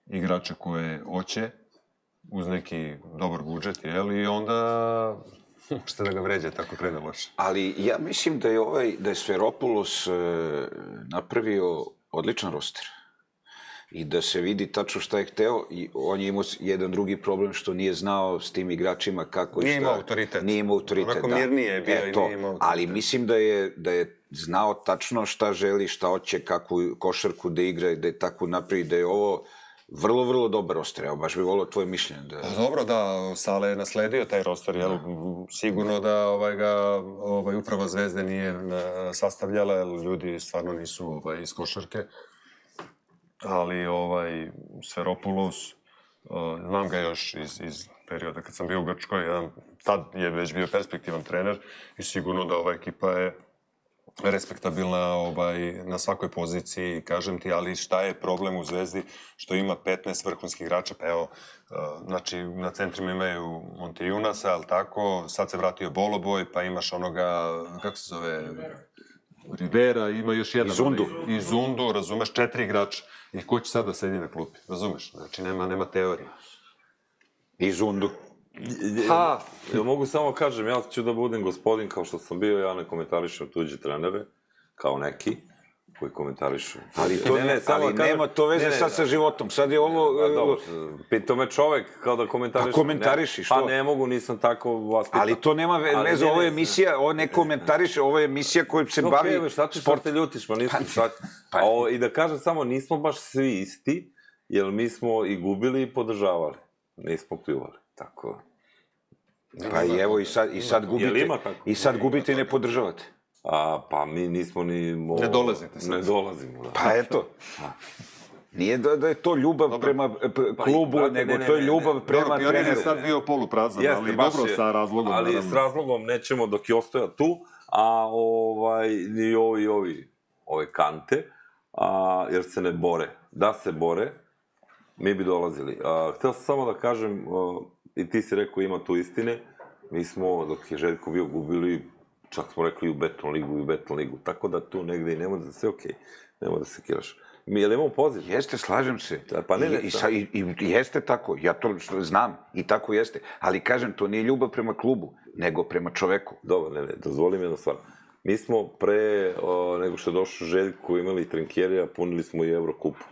igrača koje hoće, uz neki dobar budžet, i onda možete da ga vređe, tako krene loše. Ali ja mislim da je Sferopoulos napravio odličan roster. I da se vidi tačno šta je hteo, i on je imao jedan drugi problem što nije znao s tim igračima kako i šta. Nije imao autoritet. Nije imao autoritet, Onako da. mirnije je bio i nije imao autoritet. Ali mislim da je znao tačno šta želi, šta hoće, kakvu košarku da igra, da je tako napravi, da je ovo vrlo, vrlo dobar roster. Evo, baš bih volio tvoje mišljenje. Dobro, da, Sale je nasledio taj roster, jel? Sigurno da ga uprava Zvezde nije sastavljala, jer ljudi stvarno nisu iz košarke. Ali Sferopoulos, znam ga još iz perioda kad sam bio u Grčkoj, tad je već bio perspektivan trener i sigurno da ova ekipa je respektabilna na svakoj poziciji, kažem ti, ali šta je problem u Zvezdi što ima 15 vrhunskih igrača, pa evo, znači na centrima imaju Montejunasa, ali tako, sad se vratio Boloboj, pa imaš onoga, kako se zove, Rivera, ima još jedan. I Zundu, razumeš, 4 igrača. I ko će sad da sedi na klupi, razumeš? Znači, nema teorije. I Zundu. Mogu samo kažem, ja ću da budem gospodin kao što sam bio, ja ne komentarišem tuđe trenere, kao neki koji komentarišu. Ali nema to veze sad sa životom, sad je ovo... Pitao me čovek kao da komentarišem. Pa komentariši, što? Pa ne mogu, nisam tako vas pitao. Ali to nema veze, ovo je emisija, ovo ne komentariše, ovo je emisija koja se bavi... Ok, šta ti što te ljutiš, pa nisam shvatio. I da kažem samo, nismo baš svi isti, jer mi smo i gubili i podržavali. Nismo pljuvali, tako... Pa i evo, i sad gubite i ne podržavate. Pa mi nismo ni... Ne dolazite sad. Ne dolazimo, da. Pa eto. Nije da je to ljubav prema klubu, nego to je ljubav prema treneru. Pionir je sad bio poluprazan, ali dobro sa razlogom. Ali s razlogom nećemo dok je ostoja tu, a i ove kante, jer se ne bore. Da se bore, mi bi dolazili. Hteo sam samo da kažem, i ti si rekao ima tu istine, mi smo, dok je Željko bio, gubili, čak smo rekli u Beton ligu, tako da tu negde i nema da sve okej, nema da se kiraš. Jel imamo poziv? Jeste, slažem se. Pa ne, I jeste tako, ja to znam, i tako jeste. Ali kažem, to nije ljubav prema klubu, nego prema čoveku. Dobro, ne, dozvoli mi jednu stvar. Mi smo pre nego što je došao Željko imali Trinkjerija, punili smo i Evrokupu.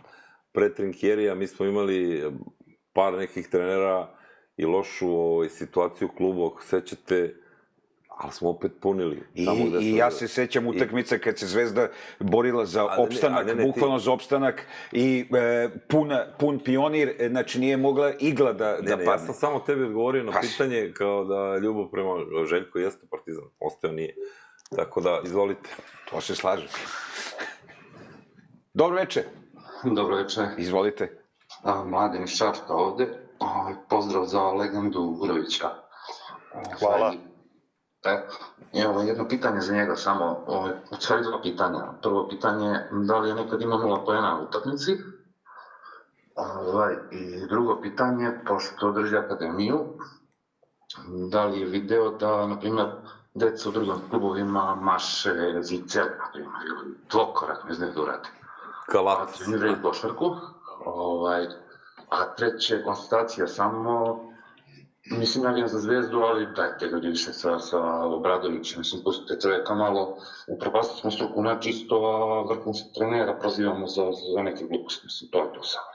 Pre Trinkjerija mi smo imali par nekih trenera i lošu situaciju u klubu, ako sećate, Ali smo opet punili. I ja se sećam utakmica kad se Zvezda borila za opstanak, bukvalno za opstanak i pun Pionir, znači nije mogla igla da padne. Ja sam samo tebi odgovorio na pitanje kao da ljubav prema Željku jeste Partizan, ostao nije. Tako da, izvolite. To se slažem. Dobro večer. Dobro večer. Izvolite. Mladen iz Čačka ovde. Pozdrav za legendu Vurovića. Hvala. Evo, jedno pitanje za njega samo. U stvari dva pitanja. Prvo pitanje, da li je nekad imao 0 poena u utakmici? I drugo pitanje, pošto drži akademiju, da li je video da, na primjer, deca u drugim klubovima maše zicer, na primjer, ili dvokorak, ne znaju da urade. Kalac. Treniraju košarku. A treće, konstatacija samo, mislim, navijam za Zvezdu, ali dajte ljudi više sa Obradovićem, mislim, pustite čovjeka malo, upropastili smo struku nečisto, a vrhunskog trenera prozivamo za neke gluposti, mislim, to je to samo.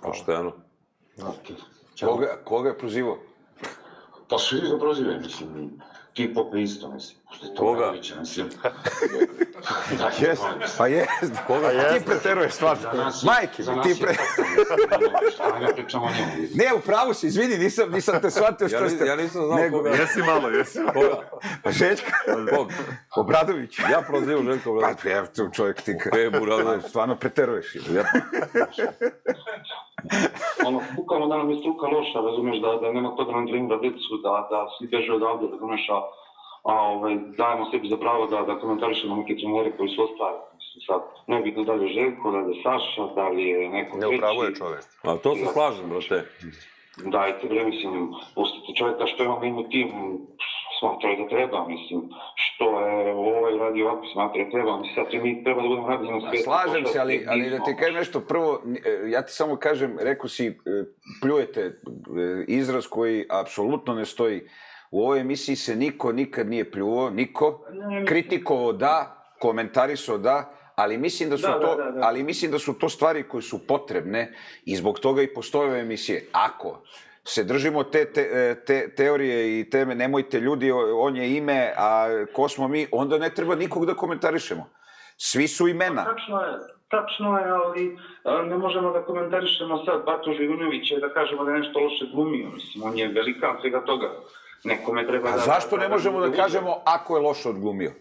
Pošteno. Koga je prozivao? Pa svi ga prozivaju, mislim, ti Pope isto, mislim. Koga? Pa jest. Koga? Ti preteruješ stvarno. Majke, ti pre... Ajme, pričamo o njemu. Ne, u pravu si, izvini, nisam te shvatio što ste... Ja nisam znao koga. Jesi malo. Koga? Željka? Kog? Obradović. Ja prozivam Željka Obradović. Pa, tu čovjek ti... Obradović. Stvarno preteruješ. Bukvalno da nam je struka loša, razumeš, da nema ko da nam trenira decu, da svi beže odavde, razumeš, a dajemo sebi za pravo da komentarišemo neke trenere koji su ostvarili. Sad, nebitno da li je Željko, da li je Saša, da li je neko treći. Ne, upravo je čovjek. A to se slažem, brate. Dajte, bre, mislim, pustite čovjeka što imamo inu tim, smatraju da treba, mislim, što je radi ovako, smatraju da treba, mislim, sad mi treba da budemo radili na svijetu. Slažem se, ali da ti kažem nešto prvo, ja ti samo kažem, rekao si, pljujete izraz koji apsolutno ne stoji. U ovoj emisiji se niko nikad nije pljuvao, niko, kritikovao da, komentarisao da, ali mislim da su to stvari koje su potrebne i zbog toga i postoje ove emisije. Ako se držimo te teorije i teme, nemojte ljudi, on je ime, a ko smo mi, onda ne treba nikog da komentarišemo. Svi su imena. Tačno je, ali ne možemo da komentarišemo sad Batu Živinovića i da kažemo da je nešto loše glumio. Mislim, on je velikan svega toga. Nekome treba a zašto ne možemo da kažemo ako je loše odglumio?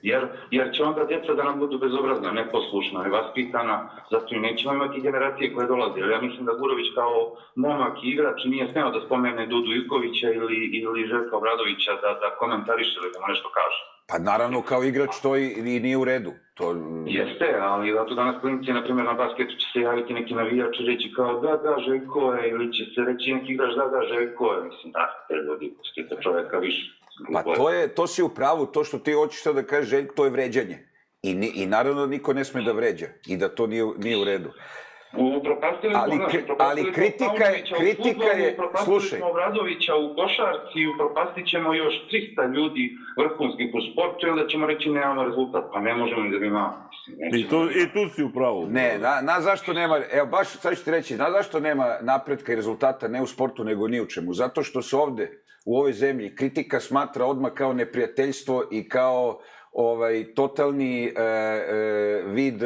Jer će onda djeca da nam budu bezobrazna, neposlušna, nevaspitana, zato i nećemo imati generacije koje dolaze. Ja mislim da Vurović kao momak i igrač nije smeo da spomene Dudu Ivkovića ili Željka Obradovića da komentariše ili da mu nešto kaže. Pa naravno, kao igrač to i nije u redu. Jeste, ali zato danas klinici, na primjer, na basketu će se javiti neki navijač i reći kao da, Željko je, ili će se reći neki igrač da, Željko je. Mislim, te ljudi, pustite čovjeka više. Pa to si u pravu, to što ti hoćeš da kažeš Željko, to je vređanje. I naravno niko ne sme da vređa i da to nije u redu. Ali kritika je, slušaj. Upropastili smo Obradovića u košarci i upropastit ćemo još 300 ljudi vrhunskih u sportu i onda ćemo reći nemamo rezultat, pa ne možemo ni da bi imamo. I tu si u pravu. Ne, zašto nema, evo baš sad ću ti reći, zašto nema napretka i rezultata ne u sportu nego ni u čemu? Zato što se ovde, u ovoj zemlji, kritika smatra odmah kao neprijateljstvo i kao totalni vid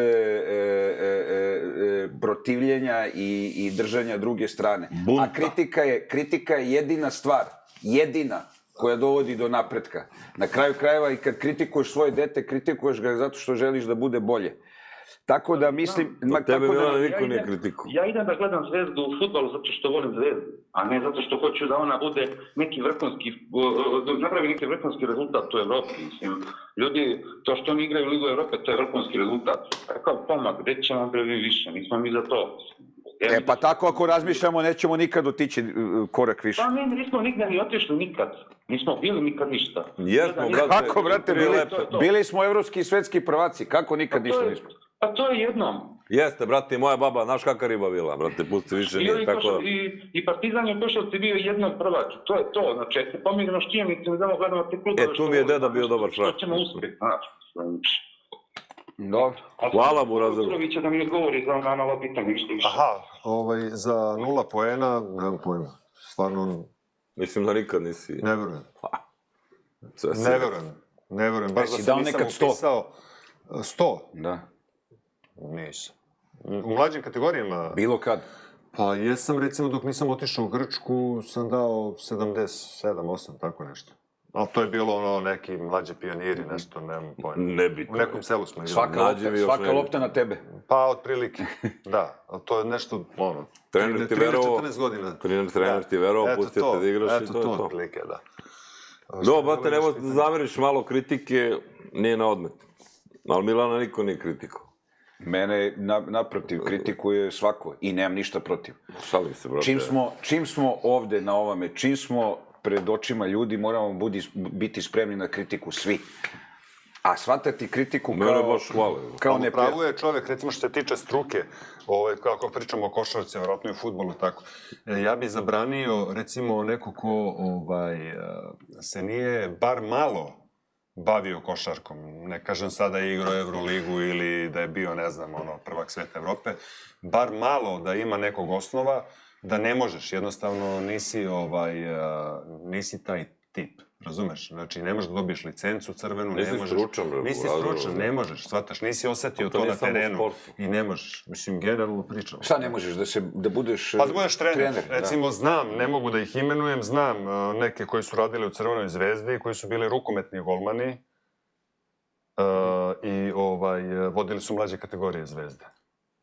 protivljenja i držanja druge strane. A kritika je jedina koja dovodi do napretka. Na kraju krajeva i kad kritikuješ svoje dete, kritikuješ ga zato što želiš da bude bolje. Tako da mislim... Tebe Milana niko nije kritiku. Ja idem da gledam Zvezdu u fudbalu zato što volim Zvezdu, a ne zato što hoću da ona bude napravi neki vrhunski rezultat u Evropi. Mislim, ljudi, to što oni igraju u Ligu Evrope, to je vrhunski rezultat. Kakav pomak, gde ćemo brevi više, nismo mi za to. Pa tako ako razmišljamo, nećemo nikad otići korak više. Pa nismo nigde ni otišli nikad. Nismo bili nikad ništa. Kako, brate, bili smo evropski i svetski prvaci, kako nikad ništa nismo? Pa to je jednom. Jeste, brate, moja baba, znaš kakva riba bila, brate, pusti više nije tako da... I Partizan je u košarci bio jednom prvač, to je to, znači, ja se pomirimo štijenicom, idemo gledamo te klubove... tu mi je deda bio dobar fraj. Što ćemo uspjeti, znaš. Dobro. Hvala mu, Razel. Vurovića da mi odgovori na ovo pitanje, što više. Aha, za 0 poena, nemam pojma, stvarno Mislim da nikad nisi... Ne verujem. Sve Ne verujem. Baš da Jesi se dao nisam nekad 100? upisao. 100? Da. Nisam. U mlađim kategorijama? Bilo kad? Pa jesam, recimo, dok nisam otišao u Grčku, sam dao 77, 8, tako nešto. Ali to je bilo ono neki mlađi pioniri, nešto, nemam pojma. Nebitno. U nekom selu smo igrali. Svaka lopta na tebe? Pa, otprilike, da. Ali to je nešto, ono... Trener ti verovao, 14 godina. Trener ti verovao, pustio te da igraš i to je to. Eto to, otprilike, da. Do, brate, nemoj da zameriš malo kritike, nije na odmet. Ali Milana niko nije kritikao. Mene, naprotiv, kritikuje svako i nemam ništa protiv. Šalim se, brate. Čim smo ovde na ovome, čim smo pred očima ljudi, moramo biti spremni na kritiku svi. A shvatati kritiku kao neprijatno. Pravo je čovek, recimo što se tiče struke, kako pričamo o košarci, vjerojatno i o fudbalu, tako. Ja bih zabranio, recimo, neko ko se nije bar malo bavio košarkom. Ne kažem sada je igrao Euroligu ili da je bio, ne znam, prvak sveta Evrope. Bar malo da ima nekog osnova, da ne možeš, jednostavno nisi taj tip, razumeš? Znači, ne možeš da dobiješ licencu crvenu, ne možeš... Nisi stručan, ne možeš, shvataš, nisi osetio to na terenu i ne možeš, mislim, generalno pričam. Šta ne možeš, da budeš... Pa da budeš trener, recimo, znam, ne mogu da ih imenujem, znam neke koji su radili u Crvenoj zvezdi, koji su bili rukometni golmani i vodili su mlađe kategorije zvezde.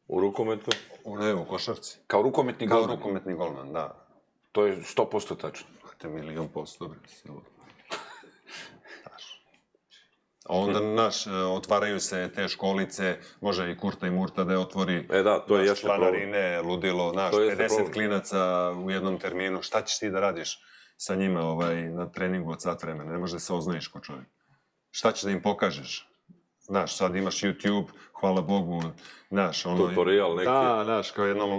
U rukometu? Ne, u košarci. Kao rukometni golman? Kao rukometni golman, da. To je 100% tačno. To je 1.000.000%, dobro. Onda, otvaraju se te školice, može i Kurta i Murta da je otvori članarine, ludilo, 50 klinaca u jednom terminu. Šta ćeš ti da radiš sa njima na treningu od sat vremena? Ne možeš da se oznajiš ko čovjek. Šta ćeš da im pokažeš? Znaš, sad imaš YouTube, hvala Bogu, znaš, tutorial neki. Da, znaš, kao jednom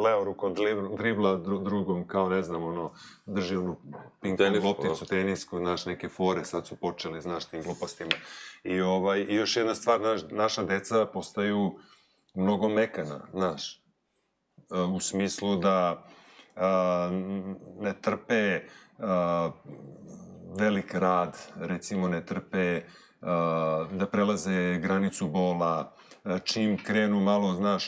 leo rukom dribla drugom, kao ne znam, drži onu ping-pong lopticu, tenisku, znaš, neke fore, sad su počeli, znaš, tim glupostima. I još jedna stvar, naša deca postaju mnogo mekana, znaš, u smislu da ne trpe velik rad, recimo ne trpe da prelaze granicu bola, čim krenu malo, znaš,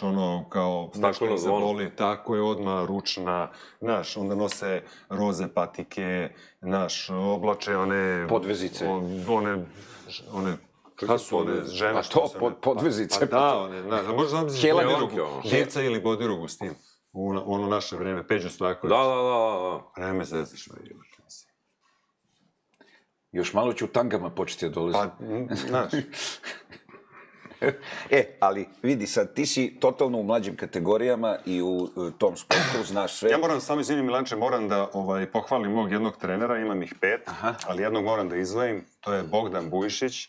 kao nešto ih zaboli, tako je odmah ručna, znaš, onda nose roze patike, znaš, oblače one... Podvezice. Šta su one žene? A to, podvezice. Pa da, one, znaš, možda znam si Heca ili Bodirugu s tim, u ono naše vreme, Peđo Stojaković. Da. Vreme zezaš, Još malo ću u tangama početi da dolazim. Pa, znaš. Ali vidi sad, ti si totalno u mlađim kategorijama i u tom sportu, znaš sve. Ja moram, samo izvinim Milanče, moram da pohvalim mog jednog trenera, imam ih 5, ali jednog moram da izdvojim, to je Bogdan Bujišić.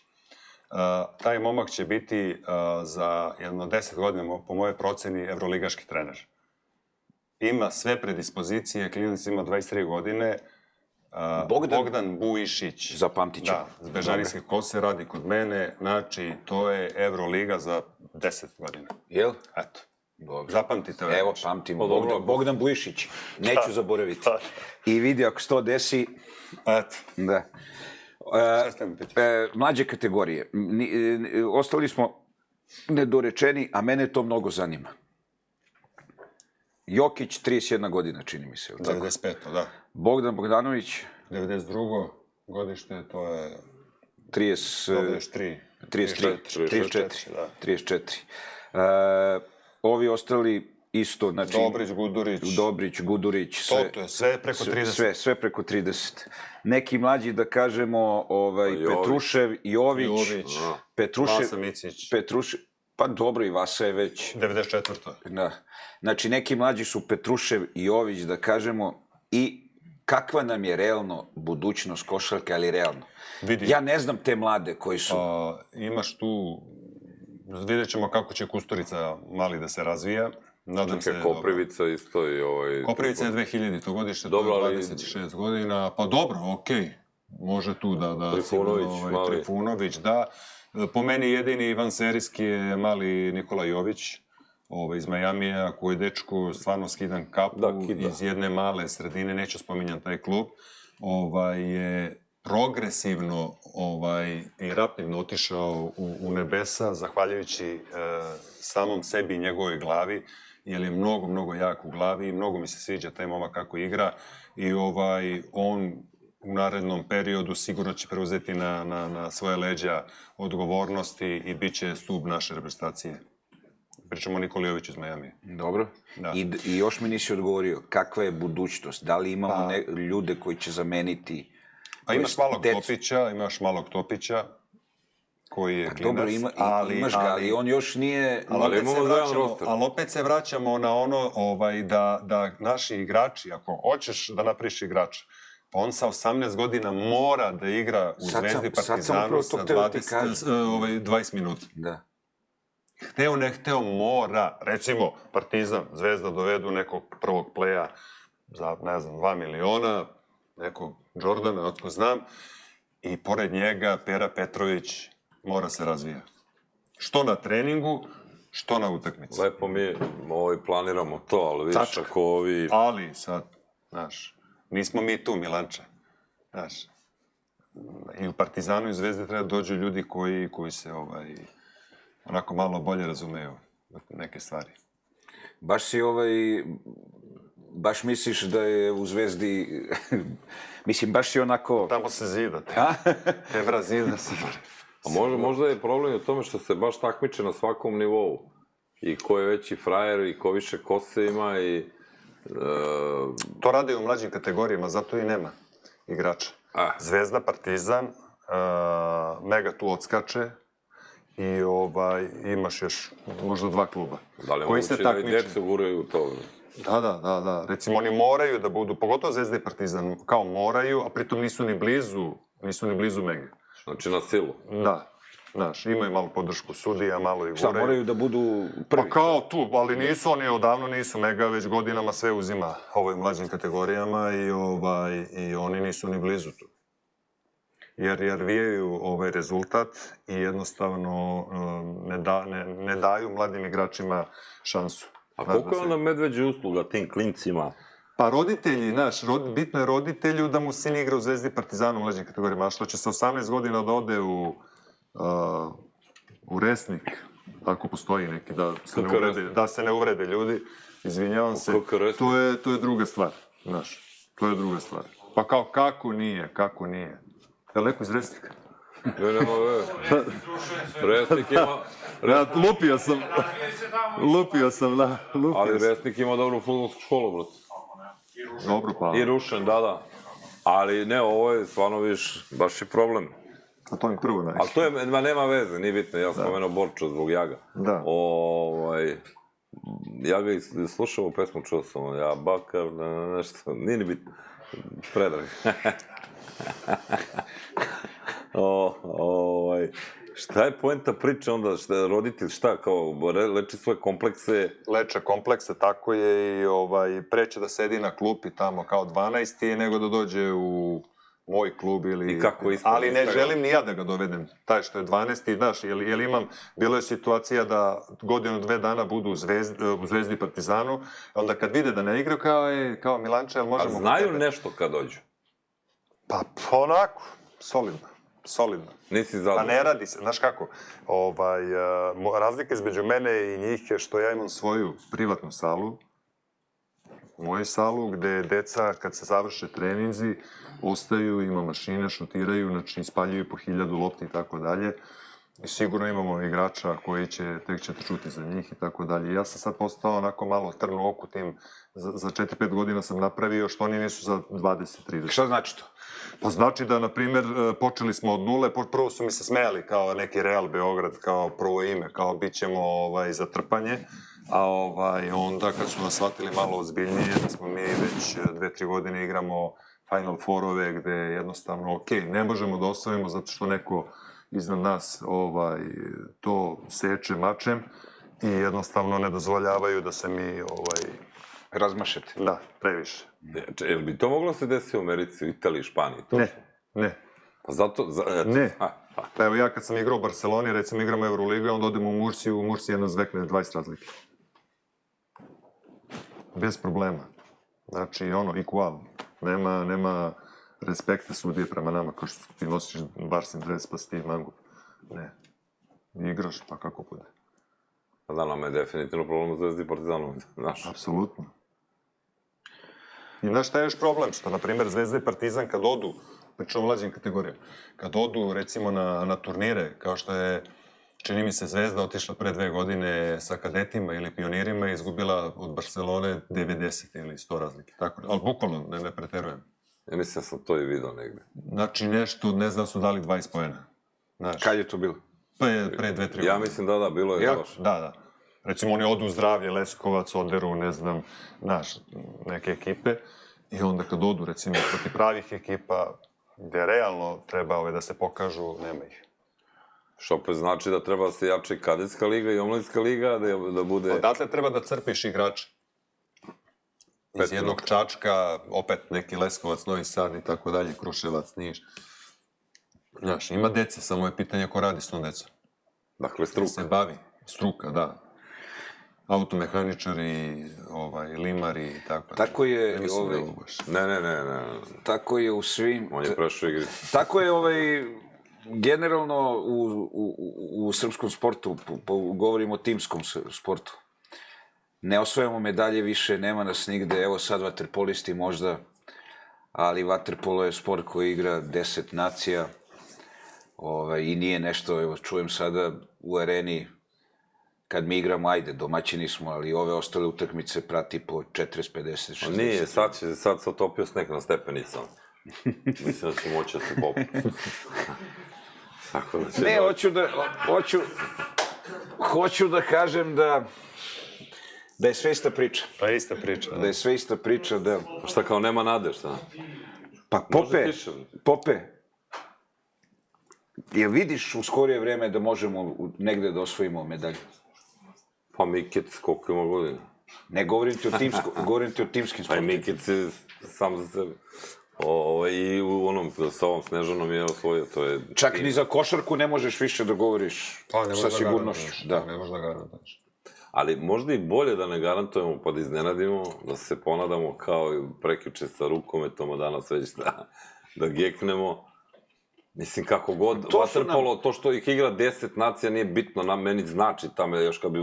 Taj momak će biti za jedno 10 godina, po mojoj proceni, evroligaški trener. Ima sve predispozicije, klinac ima 23 godine, Bogdan Bujišić. Zapamtit ću. Da, s Bežanijske kose, radi kod mene, znači to je Evroliga za 10 godina. Jel? Eto. Zapamtite. Evo, pamtim. Bogdan Bujišić. Neću zaboraviti. I vidi, ako se to desi... Eto. Da. Mlađe kategorije. Ostali smo nedorečeni, a mene to mnogo zanima. Jokić, 31 godina, čini mi se. 95, da. Bogdan Bogdanović. 92. godište, to je... 33. 34. Ovi ostali isto, znači... Dobrić, Gudurić. Sve preko 30. Sve preko 30. Neki mlađi, da kažemo, Petrušev, Jović. Vasa Micić. Pa dobro, i Vasa je već... 94. Da. Znači, neki mlađi su Petrušev i Jović, da kažemo, i kakva nam je realno budućnost košarke, ali realno. Ja ne znam te mlade koji su... Imaš tu... Vidjet ćemo kako će Kusturica mali da se razvija. Nadam se... Koprivica isto i Koprivica je 2000. to godište, to je 26 godina. Pa dobro, okej. Može tu da... Trifunović, da. Po meni jedini vanserijski je mali Nikola Jović. iz Majamija, koji dečko stvarno skidan kapu iz jedne male sredine, neću spominjam taj klub, je progresivno i rapidno otišao u nebesa, zahvaljujući samom sebi i njegovoj glavi, jer je mnogo, mnogo jak u glavi i mnogo mi se sviđa taj momak kako igra i on u narednom periodu sigurno će preuzeti na svoje leđa odgovornosti i bit će stub naše reprezentacije. Pričamo o Nikoli Joviću iz Majamija. Dobro. I još mi nisi odgovorio, kakva je budućnost? Da li imamo ljude koji će zameniti... A imaš malog Topića, koji je klinac. Dobro, imaš ga, ali on još nije... Ali opet se vraćamo na ono da naši igrači, ako hoćeš da napriš igrača, on sa 18 godina mora da igra u Zvezdi Partizanu sa 20 minuta. Da. Hteo, ne hteo, mora. Recimo, Partizan, Zvezda dovedu nekog prvog pleja za, ne znam, 2 miliona, nekog Jordana, otko znam, i pored njega Pera Petrović mora se razvija. Što na treningu, što na utakmici. Lepo mi planiramo to, ali vidiš ako ovi... Ali sad, znaš, nismo mi tu, Milanče. Znaš, i u Partizanu i u Zvezdi treba dođu ljudi koji se onako malo bolje razumeju neke stvari. Baš misliš da je u Zvezdi, mislim, baš je onako... Tamo se zida, Evra zida se. Možda je problem u tome što se baš takmiče na svakom nivou. I ko je veći frajer, i ko više kose ima, i... To rade u mlađim kategorijama, zato i nema igrača. Zvezda, Partizan, Mega tu odskače, i imaš još možda 2 kluba. Da li je moguće da i djecu guraju u to? Da. Recimo, oni moraju da budu, pogotovo Zvezda i Partizan, kao moraju, a pritom nisu ni blizu Mege. Znači na silu? Da. Znaš, imaju malo podršku sudija, malo i guraju. Šta, moraju da budu prvi? Pa kao tu, ali nisu, oni odavno nisu, Mega već godinama sve uzima ovim mlađim kategorijama i oni nisu ni blizu tu. Jer vijaju ovaj rezultat i jednostavno ne daju mladim igračima šansu. A koliko je onda medveđe usluga tim klincima? Pa roditelji, znaš, bitno je roditelju da mu sin igra u Zvezdi Partizanu u mlađim kategorijama, a što će sa 18 godina da ode u Resnik, ako postoji neki, da se ne uvrede ljudi, izvinjavam se, to je druga stvar, znaš, to je druga stvar. Pa kao, kako nije? Je li neko iz Resnika? Ne, nema veze. Resnik ima... Lupio sam, da. Ali Resnik ima dobru fudbalsku školu, brate. Dobro, pa... I Rušen, da. Ali ne, ovo je stvarno, viš, baš je problem. A to je prvo najviše. Ali to je, nema veze, nije bitno, ja sam spomenuo Borča zbog Jaga. Da. Ja ga slušao pesmu, čuo sam, ja bakar, nešto, nije ni bitno. Predrag. Šta je poenta priče onda, roditelj, šta, kao, leči svoje komplekse? Leče komplekse, tako je, i preće da sedi na klupi tamo kao 12. nego da dođe u moj klub ili... I kako ispada? Ali ne želim ni ja da ga dovedem, taj što je 12. Znaš, jer imam, bilo je situacija da godinu, 2 dana budu u Zvezdi Partizanu, onda kad vide da ne igraju, kao Milanče, jel možemo... A znaju nešto kad dođu? Pa onako, solidno. Nisi zadovoljan? Pa ne radi se, znaš kako, razlika između mene i njih je što ja imam svoju privatnu salu, moju salu gde deca kad se završe treninzi ostaju, ima mašine, šutiraju, znači ispaljuju po 1000 lopti i tako dalje. I sigurno imamo igrača koji tek ćete čuti za njih i tako dalje. Ja sam sad postao onako malo trn u oku tim, za 4-5 godina sam napravio što oni nisu za 20-30. Šta znači to? Pa znači da, na primjer, počeli smo od nule, prvo su mi se smejali kao neki Real Beograd, kao prvo ime, kao bit ćemo za trpanje, a onda kad su nas shvatili malo ozbiljnije, da smo mi već 2-3 godine igramo Final Fourove, gde jednostavno, ne možemo da osvojimo zato što neko iznad nas to seče mačem i jednostavno ne dozvoljavaju da se mi razmašete. Da, previše. Jel bi to moglo se desiti u Americi, u Italiji, Španiji? Ne. Pa zato... Ne. Pa evo ja kad sam igrao u Barceloni, recimo igramo Euroligu, onda odemo u Mursiju nas vekne 20 razlike. bez problema. Znači, equal. Nema respekta sudije prema nama, kao što ti nosiš Barsin dres, pa si ti mangup. Ne. Igraš, pa kako bude. Pa da, nam je definitivno problem u Zvezdi i Partizanu, znaš. Apsolutno. I znaš šta je još problem? Što, na primjer, Zvezda i Partizan kad odu, pričamo o mlađim kategorijama, kad odu, recimo, na turnire, kao što je, čini mi se, Zvezda otišla pre 2 godine sa kadetima ili pionirima i izgubila od Barcelone 90 ili 100 razlike. Tako, ali bukvalno, ne preterujem. Ja mislim da sam to i vidio negde. Znači, nešto, ne znam, su dali 20 poena. Kad je to bilo? Pre 2-3 godine. Ja mislim da, bilo je loš. Da. Recimo, oni odu u Zdravlje, Leskovac, oderu, ne znam, neke ekipe. I onda kad odu, recimo, protiv pravih ekipa, gde realno treba da se pokažu, nema ih. Što opet znači da treba da se jače kadetska liga i omladinska liga, da bude... Odatle treba da crpiš igrače. Iz jednog Čačka, opet neki Leskovac, Novi Sad i tako dalje, Kruševac, Niš. Znaš, ima dece, samo je pitanje ko radi s tom decom. Dakle, struka. Se bavi. Struka, da. Automehaničari, limari i tako. Tako je... Ne. Tako je u svim... On je prešao igri. Tako je generalno u srpskom sportu, govorimo o timskom sportu. Ne osvajamo medalje više, nema nas nigde, evo sad vaterpolisti možda, ali vaterpolo je sport koji igra 10 nacija i nije nešto, evo čujem sada u areni, kad mi igramo, ajde, domaćini smo, ali ove ostale utakmice prati po 40, 50, 60. Nije, sad se otopio sneg na stepenicama. Mislim da će moći da se popi. Ne, hoću da kažem da je sve ista priča. Pa ista priča, da. Da je sve ista priča, da... Šta, kao nema nade, šta? Pa Pope, jel vidiš u skorije vreme da možemo negde da osvojimo medalju? Pa Mikec, koliko ima godina? Ne, govorim ti o timskim sportima. Pa i Mikec je sam za sebe. I u onom, sa ovom Snežanom je osvojio, to je... Čak ni za košarku ne možeš više da govoriš sa sigurnošću. Ne možeš da garantuješ. Ali možda i bolje da ne garantujemo pa da iznenadimo, da se ponadamo kao i prekjuče sa rukometom, a danas već da geknemo. Mislim, kako god, vaterpolo, to što ih igra 10 nacija nije bitno, meni znači tamo još kad bi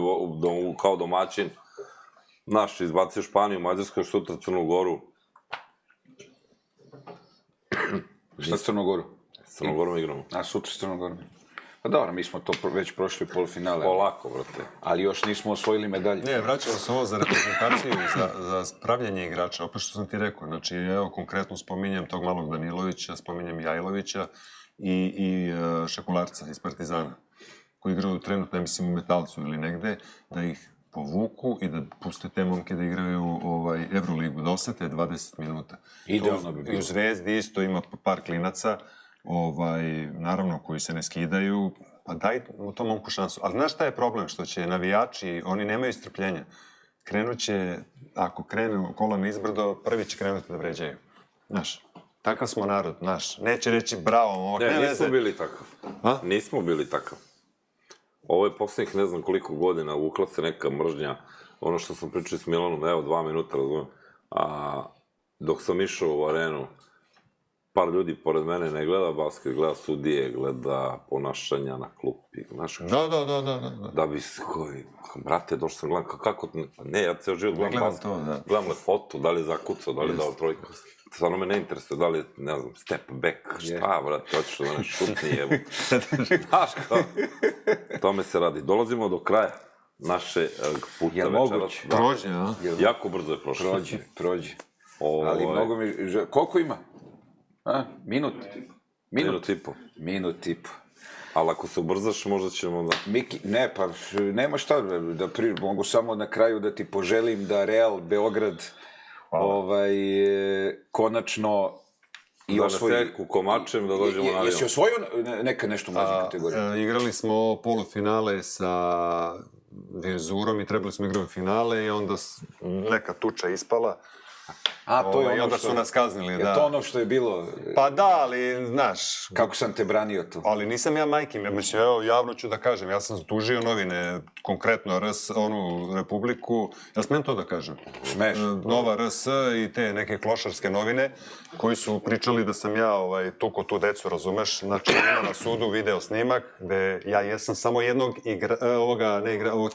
kao domaćin, znaš, izbacio Španiju, Mađarsku, još sutra Crnu Goru. Šta s Crnu Goru? S Crnu Gorom igramo. A sutra s Crnu Gorom. Pa dobro, mi smo to već prošli polufinale. Polako, brate. Ali još nismo osvojili medalje. Ne, vraćamo se ovo za reprezentaciju, za spravljanje igrača. Opet što sam ti rekao, znači, evo, konkretno spominjem tog malog Danilovića, spominjem Jajlovića i Šekularca iz Partizana, koji igraju trenutno, ne mislim, u Metalcu ili negde, da ih povuku i da puste te momke da igraju Evroligu, da osete 20 minuta. Idealno bi bilo. I u Zvezdi isto ima par klinaca, naravno, koji se ne skidaju, pa daj u tom momku šansu. Ali znaš šta je problem? Što će navijači, oni nemaju strpljenja. Krenuće, ako krenu kola na izbrdo, prvi će krenuti da vređaju. Znaš, takav smo narod, znaš. Neće reći bravo, nismo bili takav. Nismo bili takav. Ovo je poslednjih ne znam koliko godina, uvukla se neka mržnja, ono što smo pričali s Milanom, evo 2 minuta, razumijem. Dok sam išao u arenu, par ljudi pored mene ne gleda basket, gleda sudije, gleda ponašanja na klupi, znaš. Da bi se koji, brate, došao sam gledam, kako, ne, ja ceo život gledam basket, gledam lepotu, da li je zakucao, da li je dao trojku. Stvarno me ne interesuje, da li, ne znam, step back, šta, brate, hoćeš da ne šutni, evo. Znaš kao, tome se radi. Dolazimo do kraja naše puta večeras. Prođe, a? Jako brzo je prošlo. Prođe. Ali mnogo mi... Koliko ima? Minut? Minut i po. Minut i po. Ali ako se ubrzaš, možda ćemo da... Ne, pa nema šta, mogu samo na kraju da ti poželim da Real Beograd konačno i osvoji... Da na seku komačem, da dođemo na avion. Jesi osvojio neka nešto mlađe kategorije? Igrali smo polufinale sa Virzurom i trebali smo igrati finale i onda neka tuča ispala A, to je I ono onda što... su nas kaznili, da. Je to ono što je bilo... Pa da, ali, znaš... Kako sam te branio tu? Ali nisam ja majke, mislim, evo, javno ću da kažem, ja sam tužio novine, konkretno onu Republiku, ja smem to da kažem? Smeš. Nova RS i te neke klošarske novine, koji su pričali da sam ja tuko tu decu, razumeš? Znači, ima na sudu video snimak, gde ja jesam samo jednog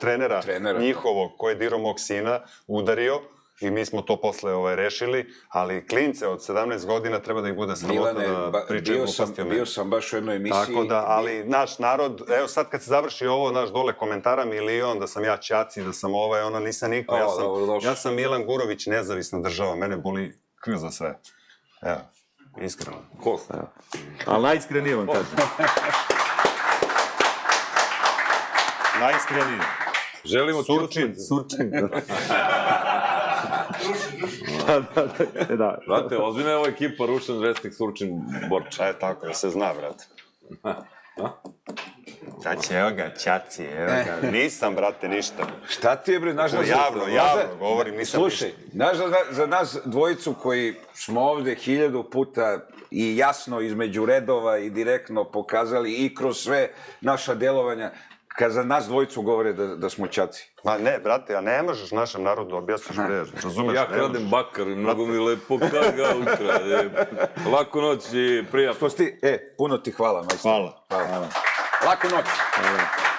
trenera njihovog, koji je dirao mog sina, udario, i mi smo to posle rešili, ali klince od 17 godina treba da ih bude sramota da pričaju gluposti o meni. Bio sam baš u jednoj emisiji... Tako da, ali naš narod, evo sad kad se završi ovo, naš dole komentara milion, da sam ja Ćaci, da sam nisam niko, ja sam Milan Gurović, nezavisna država, mene boli k za sve. Evo, iskreno. Kost, evo. Ali najiskrenije vam kažem. Najiskrenije. Želimo Surčin. Da. Brate, ozbiljna je ova ekipa, Rušan, Vesnik, Surčin, Borča. Tako, da se zna, brate. Ćaci, evo ga, Ćaci, evo ga. Nisam, brate, ništa. Šta ti je, bre, znaš da... Javno govorim, nisam ništa. Slušaj, znaš za nas dvojicu koji smo ovde 1000 puta i jasno između redova i direktno pokazali i kroz sve naša delovanja, kad za nas dvojicu govore da smo Ćaci. Ma ne, brate, a ne možeš našem narodu objasniš gde, razumeš? Ja kradem bakar i mnogo mi lepo kad ga ukrade. Laku noć i prijatno. Puno ti hvala, majstor. Hvala. Laku noć. Hvala.